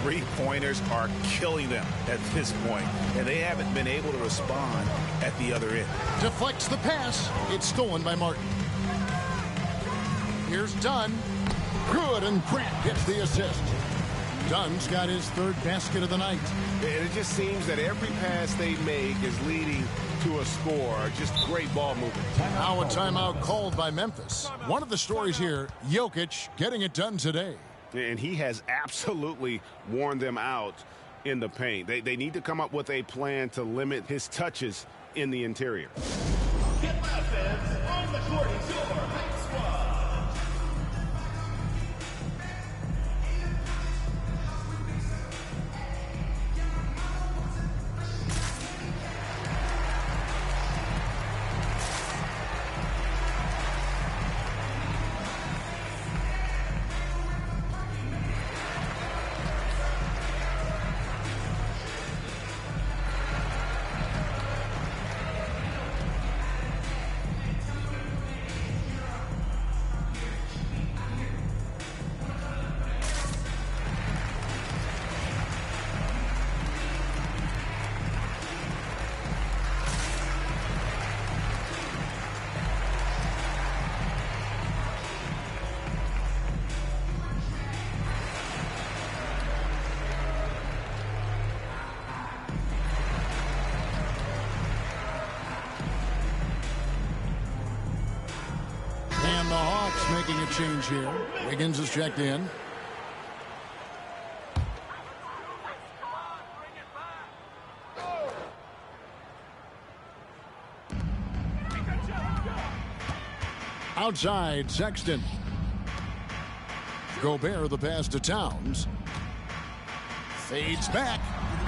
Three-pointers are killing them at this point, and they haven't been able to respond at the other end. Deflects the pass. It's stolen by Martin. Here's Dunn. Good, and Grant gets the assist. Dunn's got his 3rd basket of the night. And it just seems that every pass they make is leading to a score. Just great ball movement. Now a timeout called by Memphis. One of the stories here, Jokic getting it done today. And he has absolutely worn them out in the paint. They need to come up with a plan to limit his touches in the interior. Get offense on the court. It's your Hype Squad. making a change here. Wiggins is checked in. Outside, Sexton. Gobert, the pass to Towns. Fades back.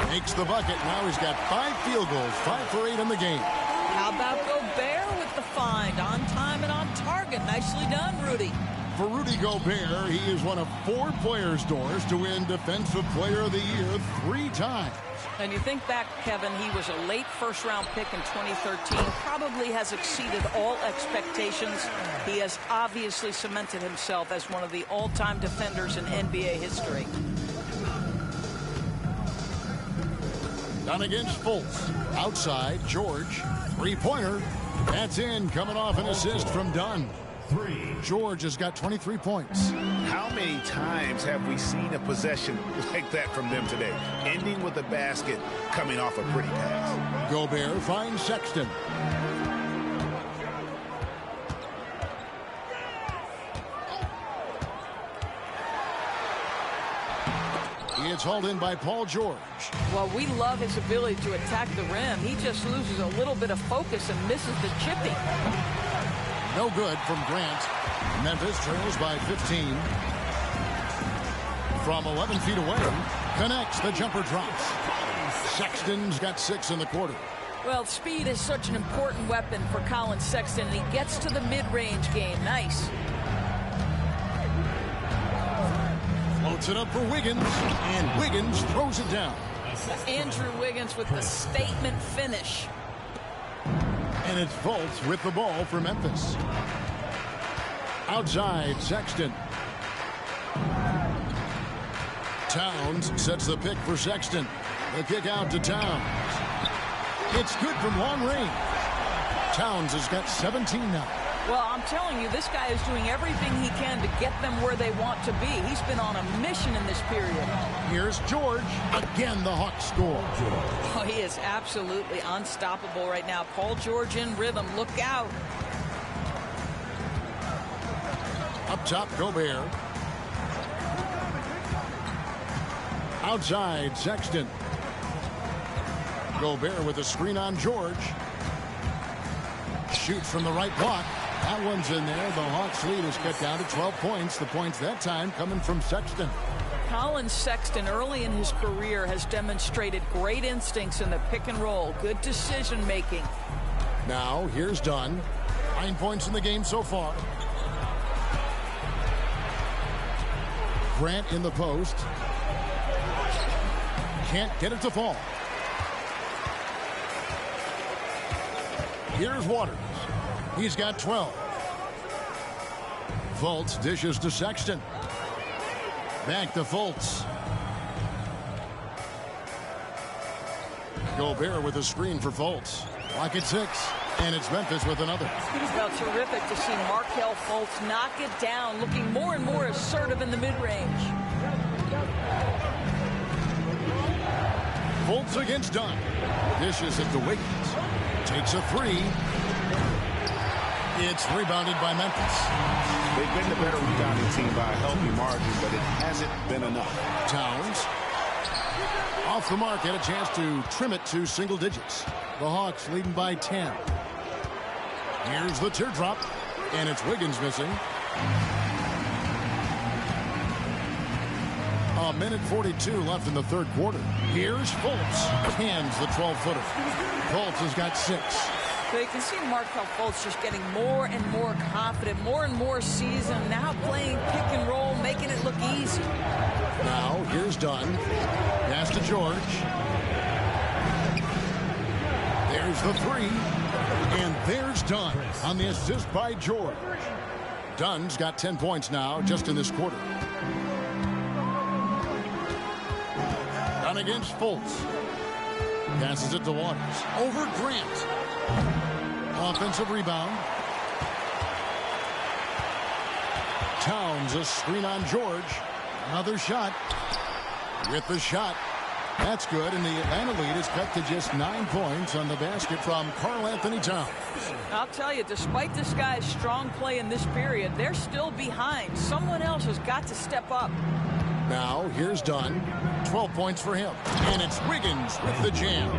Makes the bucket. Now he's got 5 field goals. 5 for 8 in the game. How about Gobert with the find? On time and on target. Nicely done, Rudy. For Rudy Gobert, he is one of 4 players, Doris, to win Defensive Player of the Year 3 times. And you think back, Kevin, he was a late first-round pick in 2013. Probably has exceeded all expectations. He has obviously cemented himself as one of the all-time defenders in NBA history. Done against Fultz. Outside, George. 3-pointer. That's in, coming off an assist from Dunn. George has got 23 points. How many times have we seen a possession like that from them today? Ending with a basket, coming off a pretty pass. Gobert finds Sexton. It's hauled in by Paul George. Well, we love his ability to attack the rim. He just loses a little bit of focus and misses the chipping. No good from Grant. Memphis trails by 15. From 11 feet away, connects, the jumper drops. Sexton's got 6 in the quarter. Well, speed is such an important weapon for Colin Sexton, and he gets to the mid-range game. Nice. Floats it up for Wiggins, and Wiggins throws it down. Andrew Wiggins with the statement finish. And it's Fultz with the ball for Memphis. Outside, Sexton. Towns sets the pick for Sexton. The kick out to Towns. It's good from long range. Towns has got 17 now. Well, I'm telling you, this guy is doing everything he can to get them where they want to be. He's been on a mission in this period. Here's George. Again, the Hawks score. Oh, he is absolutely unstoppable right now. Paul George in rhythm. Look out. Up top, Gobert. Outside, Sexton. Gobert with a screen on George. Shoots from the right block. That one's in there. The Hawks lead is cut down to 12 points. The points that time coming from Sexton. Colin Sexton, early in his career, has demonstrated great instincts in the pick and roll. Good decision making. Now, here's Dunn. 9 points in the game so far. Grant in the post. Can't get it to fall. Here's Waters. He's got 12. Fultz dishes to Sexton. Back to Fultz. Gobert with a screen for Fultz. Lock at 6. And it's Memphis with another. Well, terrific to see Markelle Fultz knock it down, looking more and more assertive in the mid-range. Fultz against Dunn. Dishes it to Wiggins. Takes a 3. It's rebounded by Memphis. They've been the better rebounding team by a healthy margin, but it hasn't been enough. Towns. Off the mark, had a chance to trim it to single digits. The Hawks leading by 10. Here's the teardrop, and it's Wiggins missing. A minute 42 left in the third quarter. Here's Fultz. Cans the 12-footer. Fultz has got 6. So you can see Markelle Fultz just getting more and more confident, more and more seasoned, now playing pick and roll, making it look easy. Now, here's Dunn. Pass to George. There's the 3. And there's Dunn on the assist by George. Dunn's got 10 points now just in this quarter. Dunn against Fultz. Passes it to Waters. Over Grant. Offensive rebound. Towns, a screen on George. Another shot. With the shot. That's good, and the Atlanta lead is cut to just 9 points on the basket from Karl-Anthony Towns. I'll tell you, despite this guy's strong play in this period, they're still behind. Someone else has got to step up. Now, here's Dunn. 12 points for him. And it's Wiggins with the jam.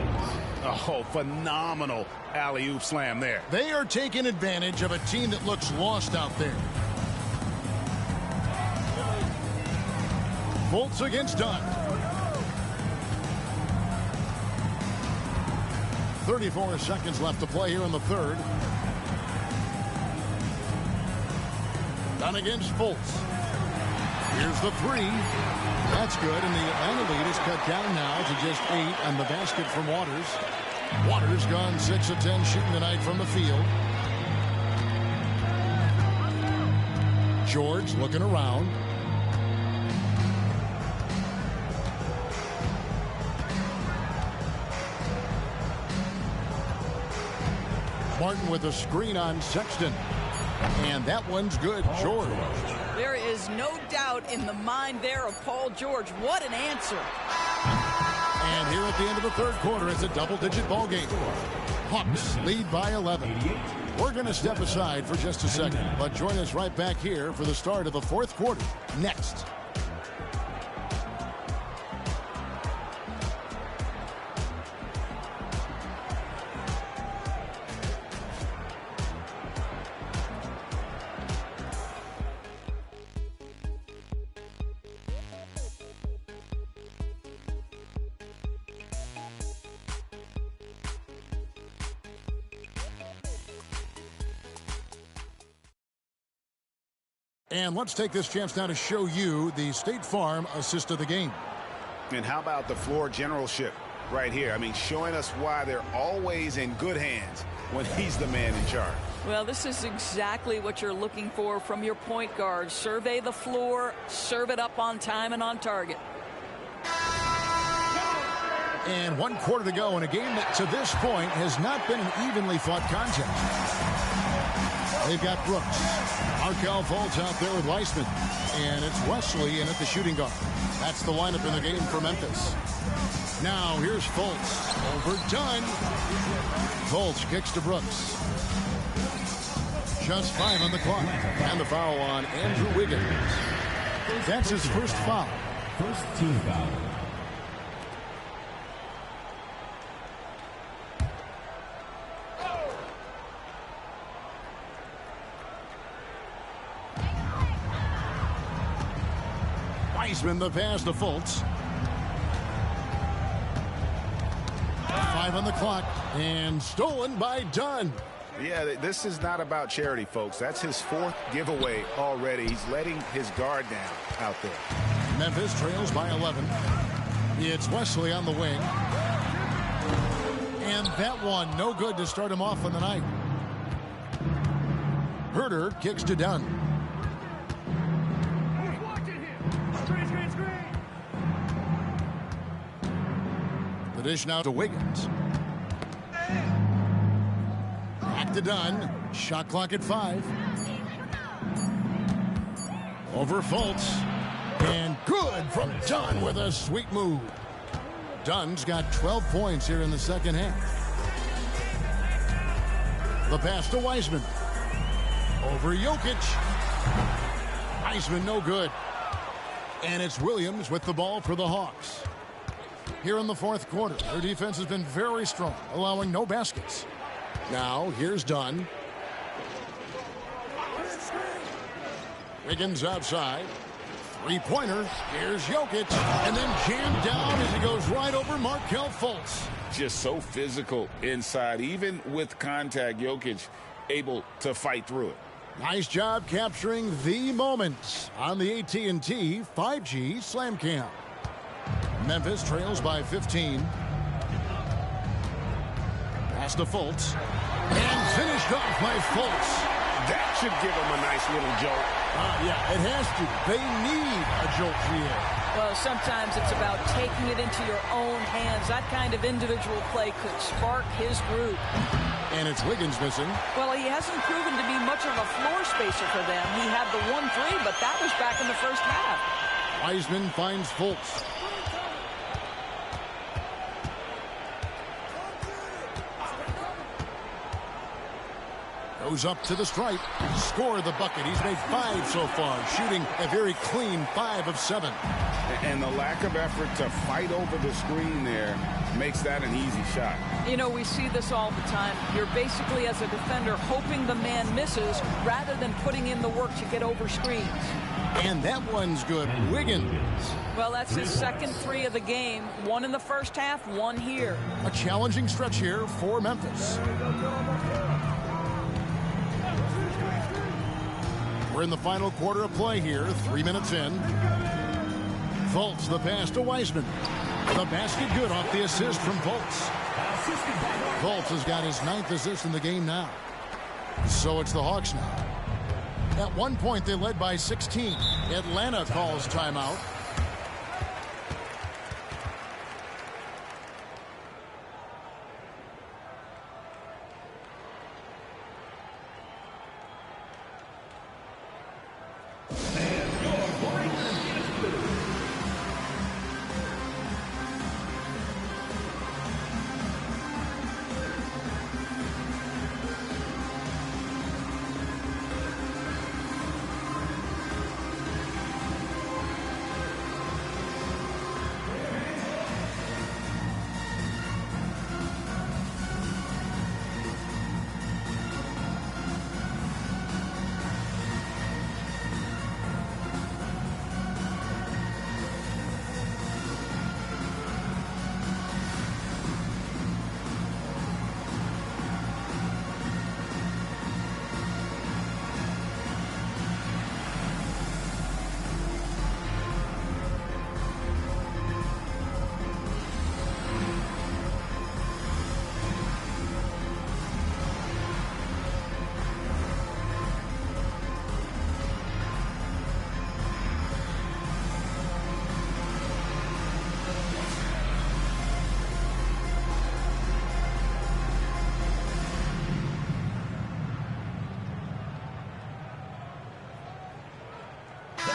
Oh, phenomenal alley-oop slam there. They are taking advantage of a team that looks lost out there. Fultz against Dunn. 34 seconds left to play here in the third. Dunn against Fultz. Here's the three. That's good, and the Atlanta lead is cut down now to just 8 on the basket from Waters. Waters gone 6 of 10 shooting tonight from the field. George looking around. Martin with a screen on Sexton. And that one's good. George. There is no doubt in the mind there of Paul George. What an answer. And here at the end of the third quarter, it's a double-digit ball game. Hawks lead by 11. We're going to step aside for just a second, but join us right back here for the start of the fourth quarter next. And let's take this chance now to show you the State Farm assist of the game. And how about the floor generalship right here? I mean, showing us why they're always in good hands when he's the man in charge. Well, this is exactly what you're looking for from your point guard. Survey the floor, serve it up on time and on target. And 1 quarter to go in a game that to this point has not been an evenly fought contest. They've got Brooks. Markelle Fultz out there with Weissman. And it's Wesley in at the shooting guard. That's the lineup in the game for Memphis. Now here's Fultz. Overdone. Fultz kicks to Brooks. Just 5 on the clock. And the foul on Andrew Wiggins. That's his first foul. First team foul. Weissman the pass to Fultz. 5 on the clock and stolen by Dunn. Yeah, this is not about charity, folks. That's his 4th giveaway already. He's letting his guard down out there. Memphis trails by 11. It's Wesley on the wing. And that one no good to start him off on the night. Herter kicks to Dunn. The dish now to Wiggins. Back to Dunn. Shot clock at 5. Over Fultz. And good from Dunn with a sweet move. Dunn's got 12 points here in the second half. The pass to Weissman. Over Jokic. Weissman no good. And it's Williams with the ball for the Hawks. Here in the fourth quarter, their defense has been very strong, allowing no baskets. Now, here's Dunn. Wiggins outside. Three-pointer. Here's Jokic. And then jammed down as he goes right over Markelle Fultz. Just so physical inside. Even with contact, Jokic able to fight through it. Nice job capturing the moments on the AT&T 5G Slam Cam. Memphis trails by 15. Pass to Fultz. And finished off by Fultz. That should give him a nice little jolt. Yeah, it has to. They need a jolt here. Well, sometimes it's about taking it into your own hands. That kind of individual play could spark his group. And it's Wiggins missing. Well, he hasn't proven to be much of a floor spacer for them. He had the 1-3, but that was back in the first half. Weissman finds Fultz. Goes up to the stripe. Score the bucket. He's made 5 so far, shooting a very clean 5 of 7. And the lack of effort to fight over the screen there makes that an easy shot. You know, we see this all the time. You're basically, as a defender, hoping the man misses rather than putting in the work to get over screens. And that one's good. Wiggins. Well, that's his second 3 of the game. 1 in the first half, 1 here. A challenging stretch here for Memphis. We're in the final quarter of play here, 3 minutes in. Fultz, the pass to Wiseman. The basket good off the assist from Fultz. Fultz has got his 9th assist in the game now. So it's the Hawks now. At one point, they led by 16. Atlanta calls timeout.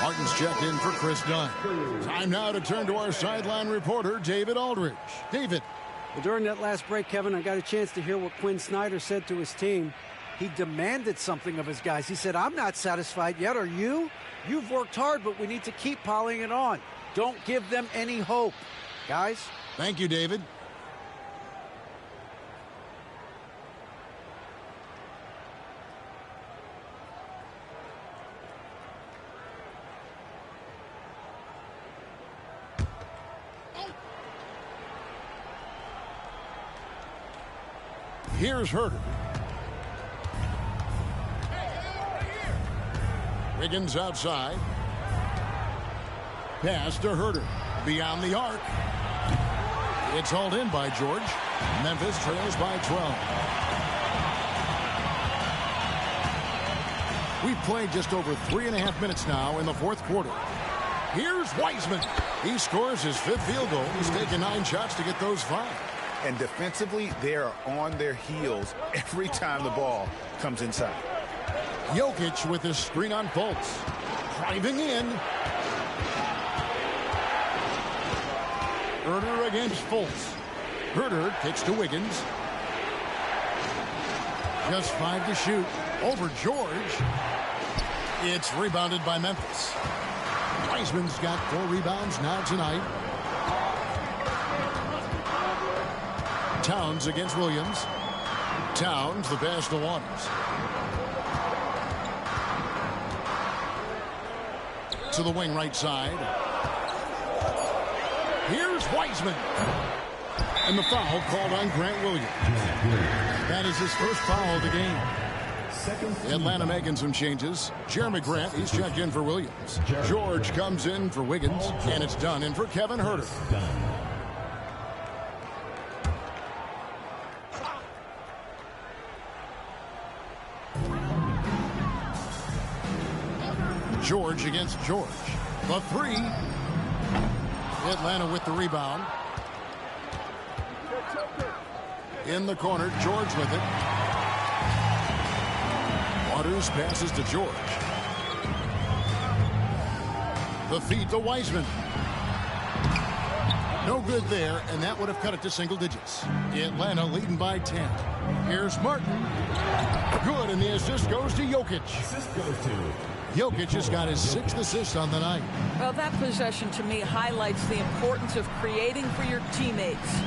Martin's checked in for Chris Dunn. Time now to turn to our sideline reporter, David Aldridge. David. Well, during that last break, Kevin, I got a chance to hear what Quinn Snyder said to his team. He demanded something of his guys. He said, I'm not satisfied yet. Are you? You've worked hard, but we need to keep piling it on. Don't give them any hope. Guys? Thank you, David. Here's Herter. Wiggins outside. Pass to Herter. Beyond the arc. It's hauled in by George. Memphis trails by 12. We've played just over 3.5 minutes now in the fourth quarter. Here's Wiseman. He scores his 5th field goal. He's taken 9 shots to get those 5. And defensively, they are on their heels every time the ball comes inside. Jokic with his screen on Fultz. Driving in. Herter against Fultz. Herter kicks to Wiggins. Just 5 to shoot. Over George. It's rebounded by Memphis. Wiseman's got 4 rebounds now tonight. Towns against Williams. Towns, the pass to Waters. To the wing right side. Here's Wiseman. And the foul called on Grant Williams. That is his first foul of the game. Atlanta making some changes. Jeremy Grant, he's checked in for Williams. George comes in for Wiggins. And it's done in for Kevin Herter. George against George. The 3. Atlanta with the rebound. In the corner, George with it. Waters passes to George. The feed to Wiseman. No good there, and that would have cut it to single digits. Atlanta leading by 10. Here's Martin. Good, and the assist goes to Jokic. Jokic has got his 6th assist on the night. Well, that possession to me highlights the importance of creating for your teammates.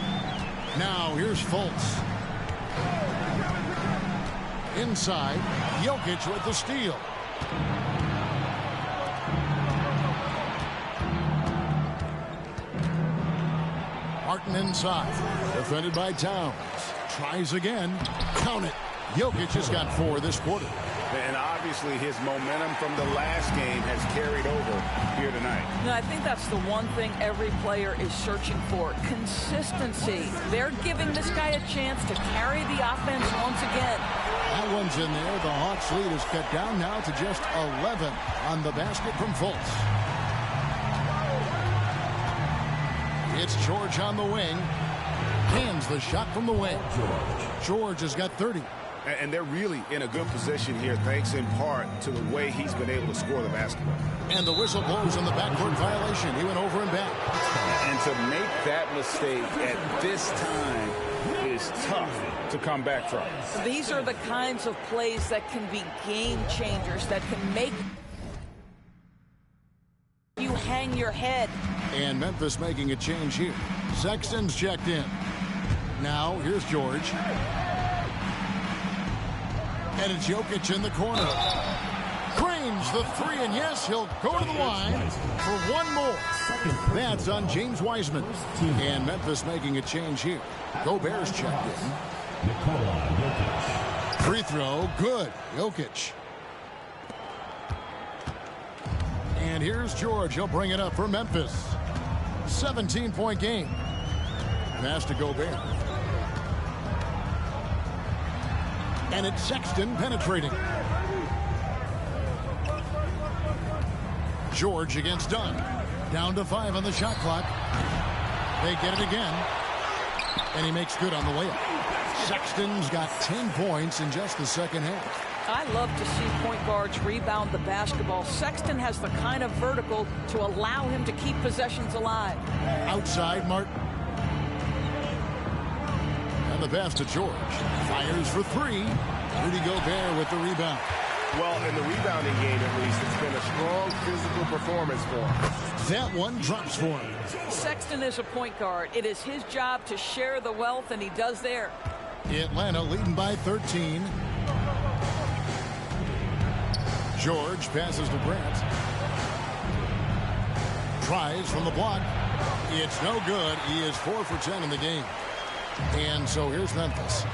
Now here's Fultz. Inside, Jokic with the steal. Martin inside, defended by Towns. Tries again. Count it. Jokic has got 4 this quarter. And obviously his momentum from the last game has carried over here tonight. No, I think that's the one thing every player is searching for. Consistency. They're giving this guy a chance to carry the offense once again. That one's in there. The Hawks lead is cut down now to just 11 on the basket from Fultz. It's George on the wing. Hands the shot from the wing. George has got 30. And they're really in a good position here, thanks in part to the way he's been able to score the basketball. And the whistle blows on the backcourt violation. He went over and back. And to make that mistake at this time is tough to come back from. These are the kinds of plays that can be game changers, that can make you hang your head. And Memphis making a change here. Sexton's checked in. Now here's George. And it's Jokic in the corner. Cranes the 3, and yes, he'll go to the line for one more. That's on James Wiseman. And Memphis making a change here. Gobert's checked in. Free throw, good. Jokic. And here's George. He'll bring it up for Memphis. 17-point game. Pass to Gobert. And it's Sexton penetrating. George against Dunn. Down to 5 on the shot clock. They get it again. And he makes good on the layup. Sexton's got 10 points in just the second half. I love to see point guards rebound the basketball. Sexton has the kind of vertical to allow him to keep possessions alive. Outside, Martin. And the pass to George. Fires for 3. Rudy Gobert with the rebound. Well, in the rebounding game, at least, it's been a strong physical performance for him. That one drops for him. Sexton is a point guard. It is his job to share the wealth, and he does there. Atlanta leading by 13. George passes to Grant. Tries from the block. It's no good. He is 4 for 10 in the game. And so here's Memphis.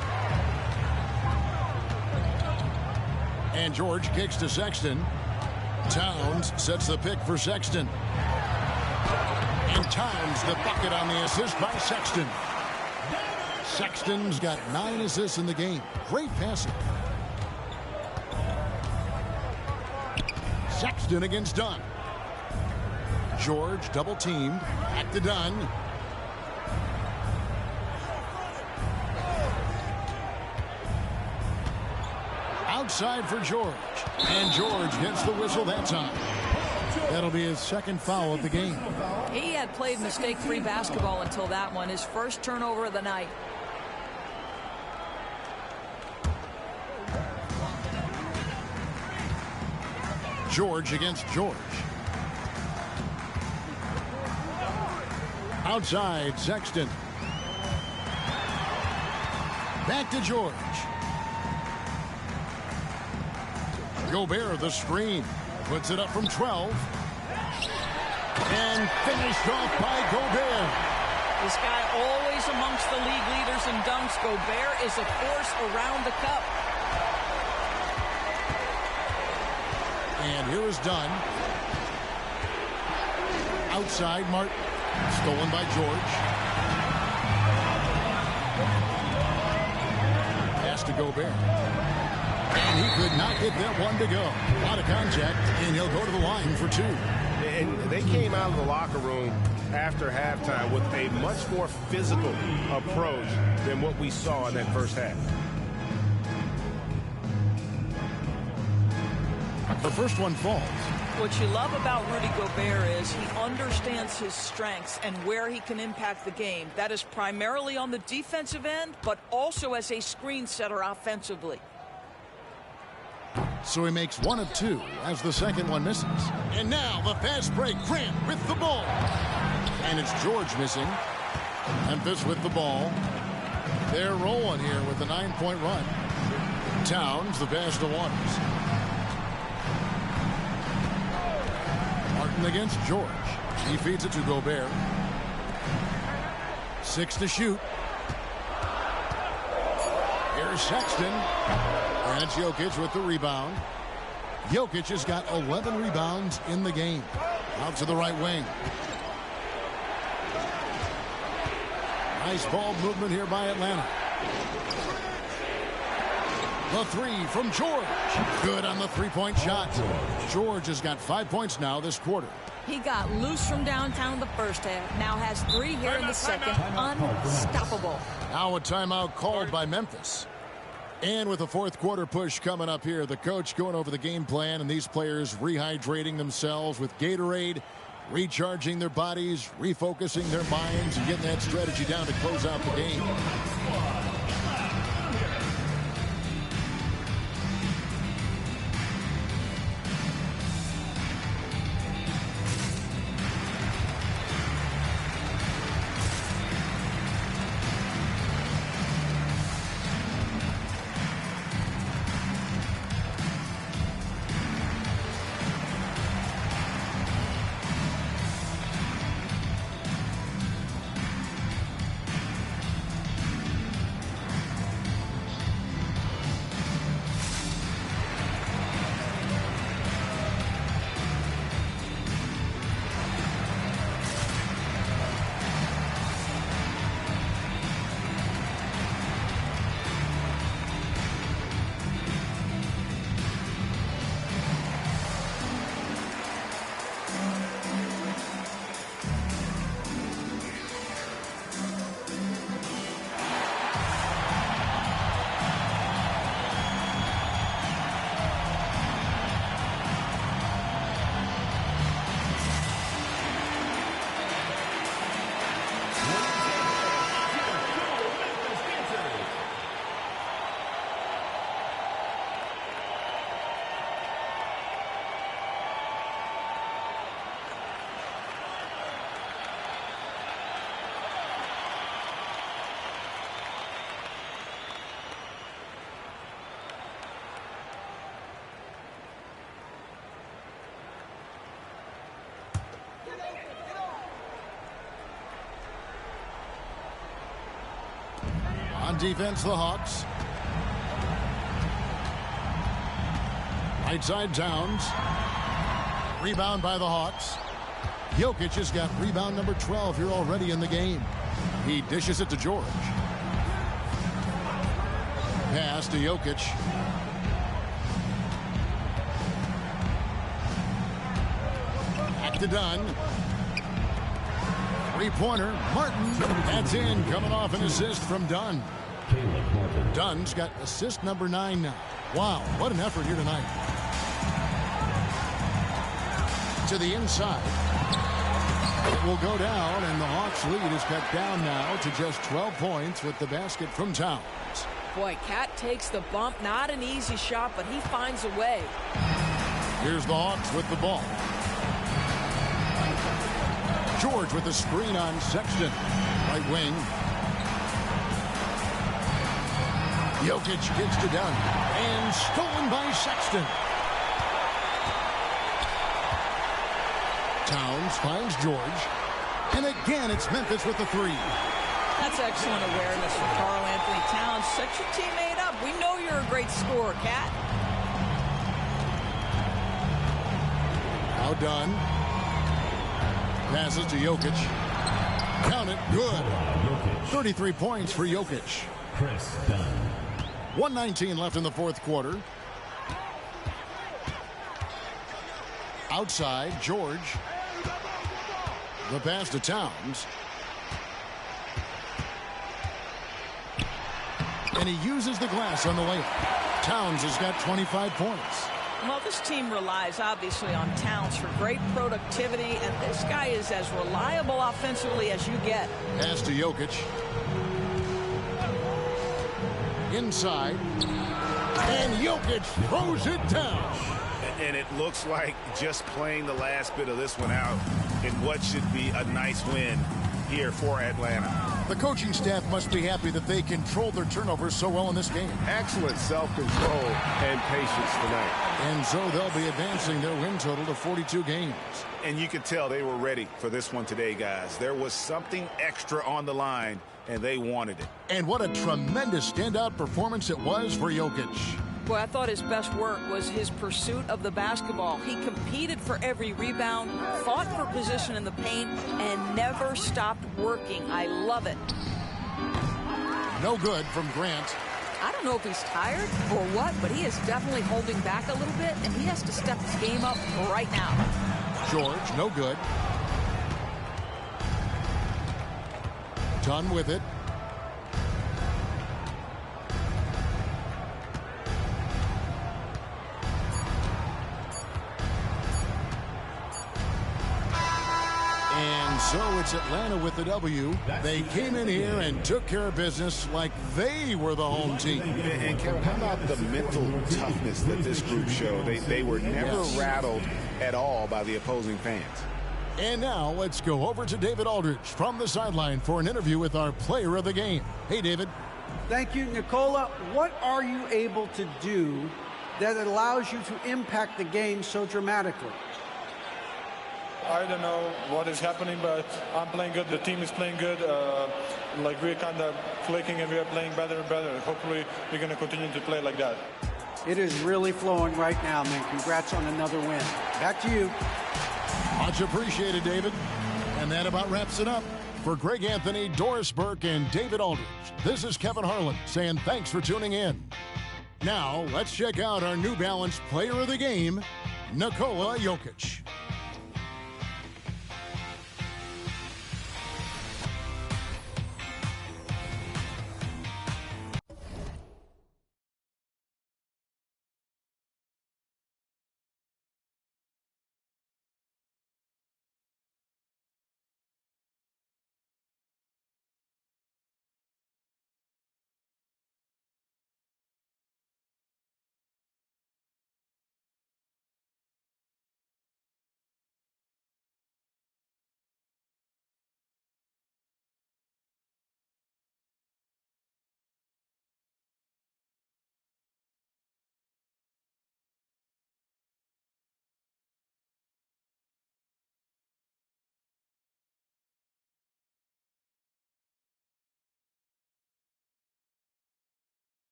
And George kicks to Sexton. Towns sets the pick for Sexton. And Towns the bucket on the assist by Sexton. Sexton's got 9 assists in the game. Great passing. Sexton against Dunn. George double teamed. Back to Dunn. Outside for George. And George gets the whistle that time. That'll be his second foul of the game. He had played mistake-free basketball until that one. His first turnover of the night. George against George. Outside, Sexton. Back to George. Gobert the screen. Puts it up from 12. And finished off by Gobert. This guy always amongst the league leaders in dunks. Gobert is a force around the cup. And here is Dunn. Outside, Martin. Stolen by George. Pass to Gobert. And he could not get that one to go. A lot of contact, and he'll go to the line for 2. And they came out of the locker room after halftime with a much more physical approach than what we saw in that first half. The first one falls. What you love about Rudy Gobert is he understands his strengths and where he can impact the game. That is primarily on the defensive end, but also as a screen setter offensively. So he makes 1 of 2 as the second one misses. And now the fast break. Grant with the ball. And it's George missing. Memphis with the ball. They're rolling here with a 9-point run. Towns, the pass to Waters. Martin against George. He feeds it to Gobert. 6 to shoot. Here's Sexton. And it's Jokic with the rebound. Jokic has got 11 rebounds in the game. Out to the right wing. Nice ball movement here by Atlanta. The 3 from George. Good on the three-point shot. George has got 5 points now this quarter. He got loose from downtown in the first half. Now has 3 here in the second. Unstoppable. Now a timeout called by Memphis. And with the fourth quarter push coming up here, the coach going over the game plan and these players rehydrating themselves with Gatorade, recharging their bodies, refocusing their minds, and getting that strategy down to close out the game. On defense, the Hawks. Right side, Towns. Rebound by the Hawks. Jokic has got rebound number 12 here already in the game. He dishes it to George. Pass to Jokic. Back to Dunn. Three-pointer, Martin. That's in, coming off an assist from Dunn. Dunn's got assist number 9 now. Wow, what an effort here tonight. To the inside. It will go down, and the Hawks' lead is cut down now to just 12 points with the basket from Towns. Boy, Cat takes the bump. Not an easy shot, but he finds a way. Here's the Hawks with the ball. George with the screen on Sexton. Right wing. Jokic gets to Dunn. And stolen by Sexton. Towns finds George. And again, it's Memphis with the 3. That's excellent awareness from Karl Anthony Towns. Set your teammate up. We know you're a great scorer, Cat. Now Dunn. Passes to Jokic. Count it. Good. 33 points for Jokic. Chris Dunn. 1:19 left in the fourth quarter. Outside, George. The pass to Towns. And he uses the glass on the layup. Towns has got 25 points. Well, this team relies obviously on Towns for great productivity, and this guy is as reliable offensively as you get. Pass to Jokic. Inside. And Jokic throws it down. And it looks like just playing the last bit of this one out in what should be a nice win here for Atlanta. The coaching staff must be happy that they controlled their turnovers so well in this game. Excellent self-control and patience tonight. And so they'll be advancing their win total to 42 games. And you could tell they were ready for this one today, guys. There was something extra on the line, and they wanted it. And what a tremendous standout performance it was for Jokic. Boy, I thought his best work was his pursuit of the basketball. He competed for every rebound, fought for position in the paint, and never stopped working. I love it. No good from Grant. I don't know if he's tired or what, but he is definitely holding back a little bit, and he has to step his game up right now. George, no good. Done with it. And so it's Atlanta with the W. They came in here and took care of business like they were the home team. And Kevin, how about the mental toughness that this group showed? They were never rattled at all by the opposing fans. And now let's go over to David Aldridge from the sideline for an interview with our player of the game. Hey, David. Thank you, Nikola. What are you able to do that allows you to impact the game so dramatically? I don't know what is happening, but I'm playing good. The team is playing good. Like we're kind of clicking and we're playing better and better. Hopefully we're going to continue to play like that. It is really flowing right now, man. Congrats on another win. Back to you. Much appreciated, David. And that about wraps it up. For Greg Anthony, Doris Burke, and David Aldridge, this is Kevin Harlan saying thanks for tuning in. Now, let's check out our New Balance player of the game, Nikola Jokic.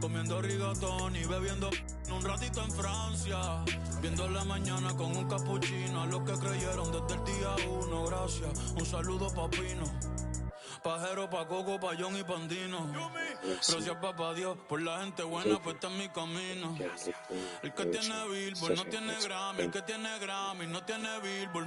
comiendo rigatón y bebiendo un ratito en Francia, viendo la mañana con un capuchino, a los que creyeron desde el día 1, gracias, un saludo pa' Pino, Pajero, pa' Coco, pa' John y Pandino. Gracias papá Dios por la gente buena, pues está en mi camino. El que tiene Billboard no tiene Grammy, el que tiene Grammy no tiene Billboard.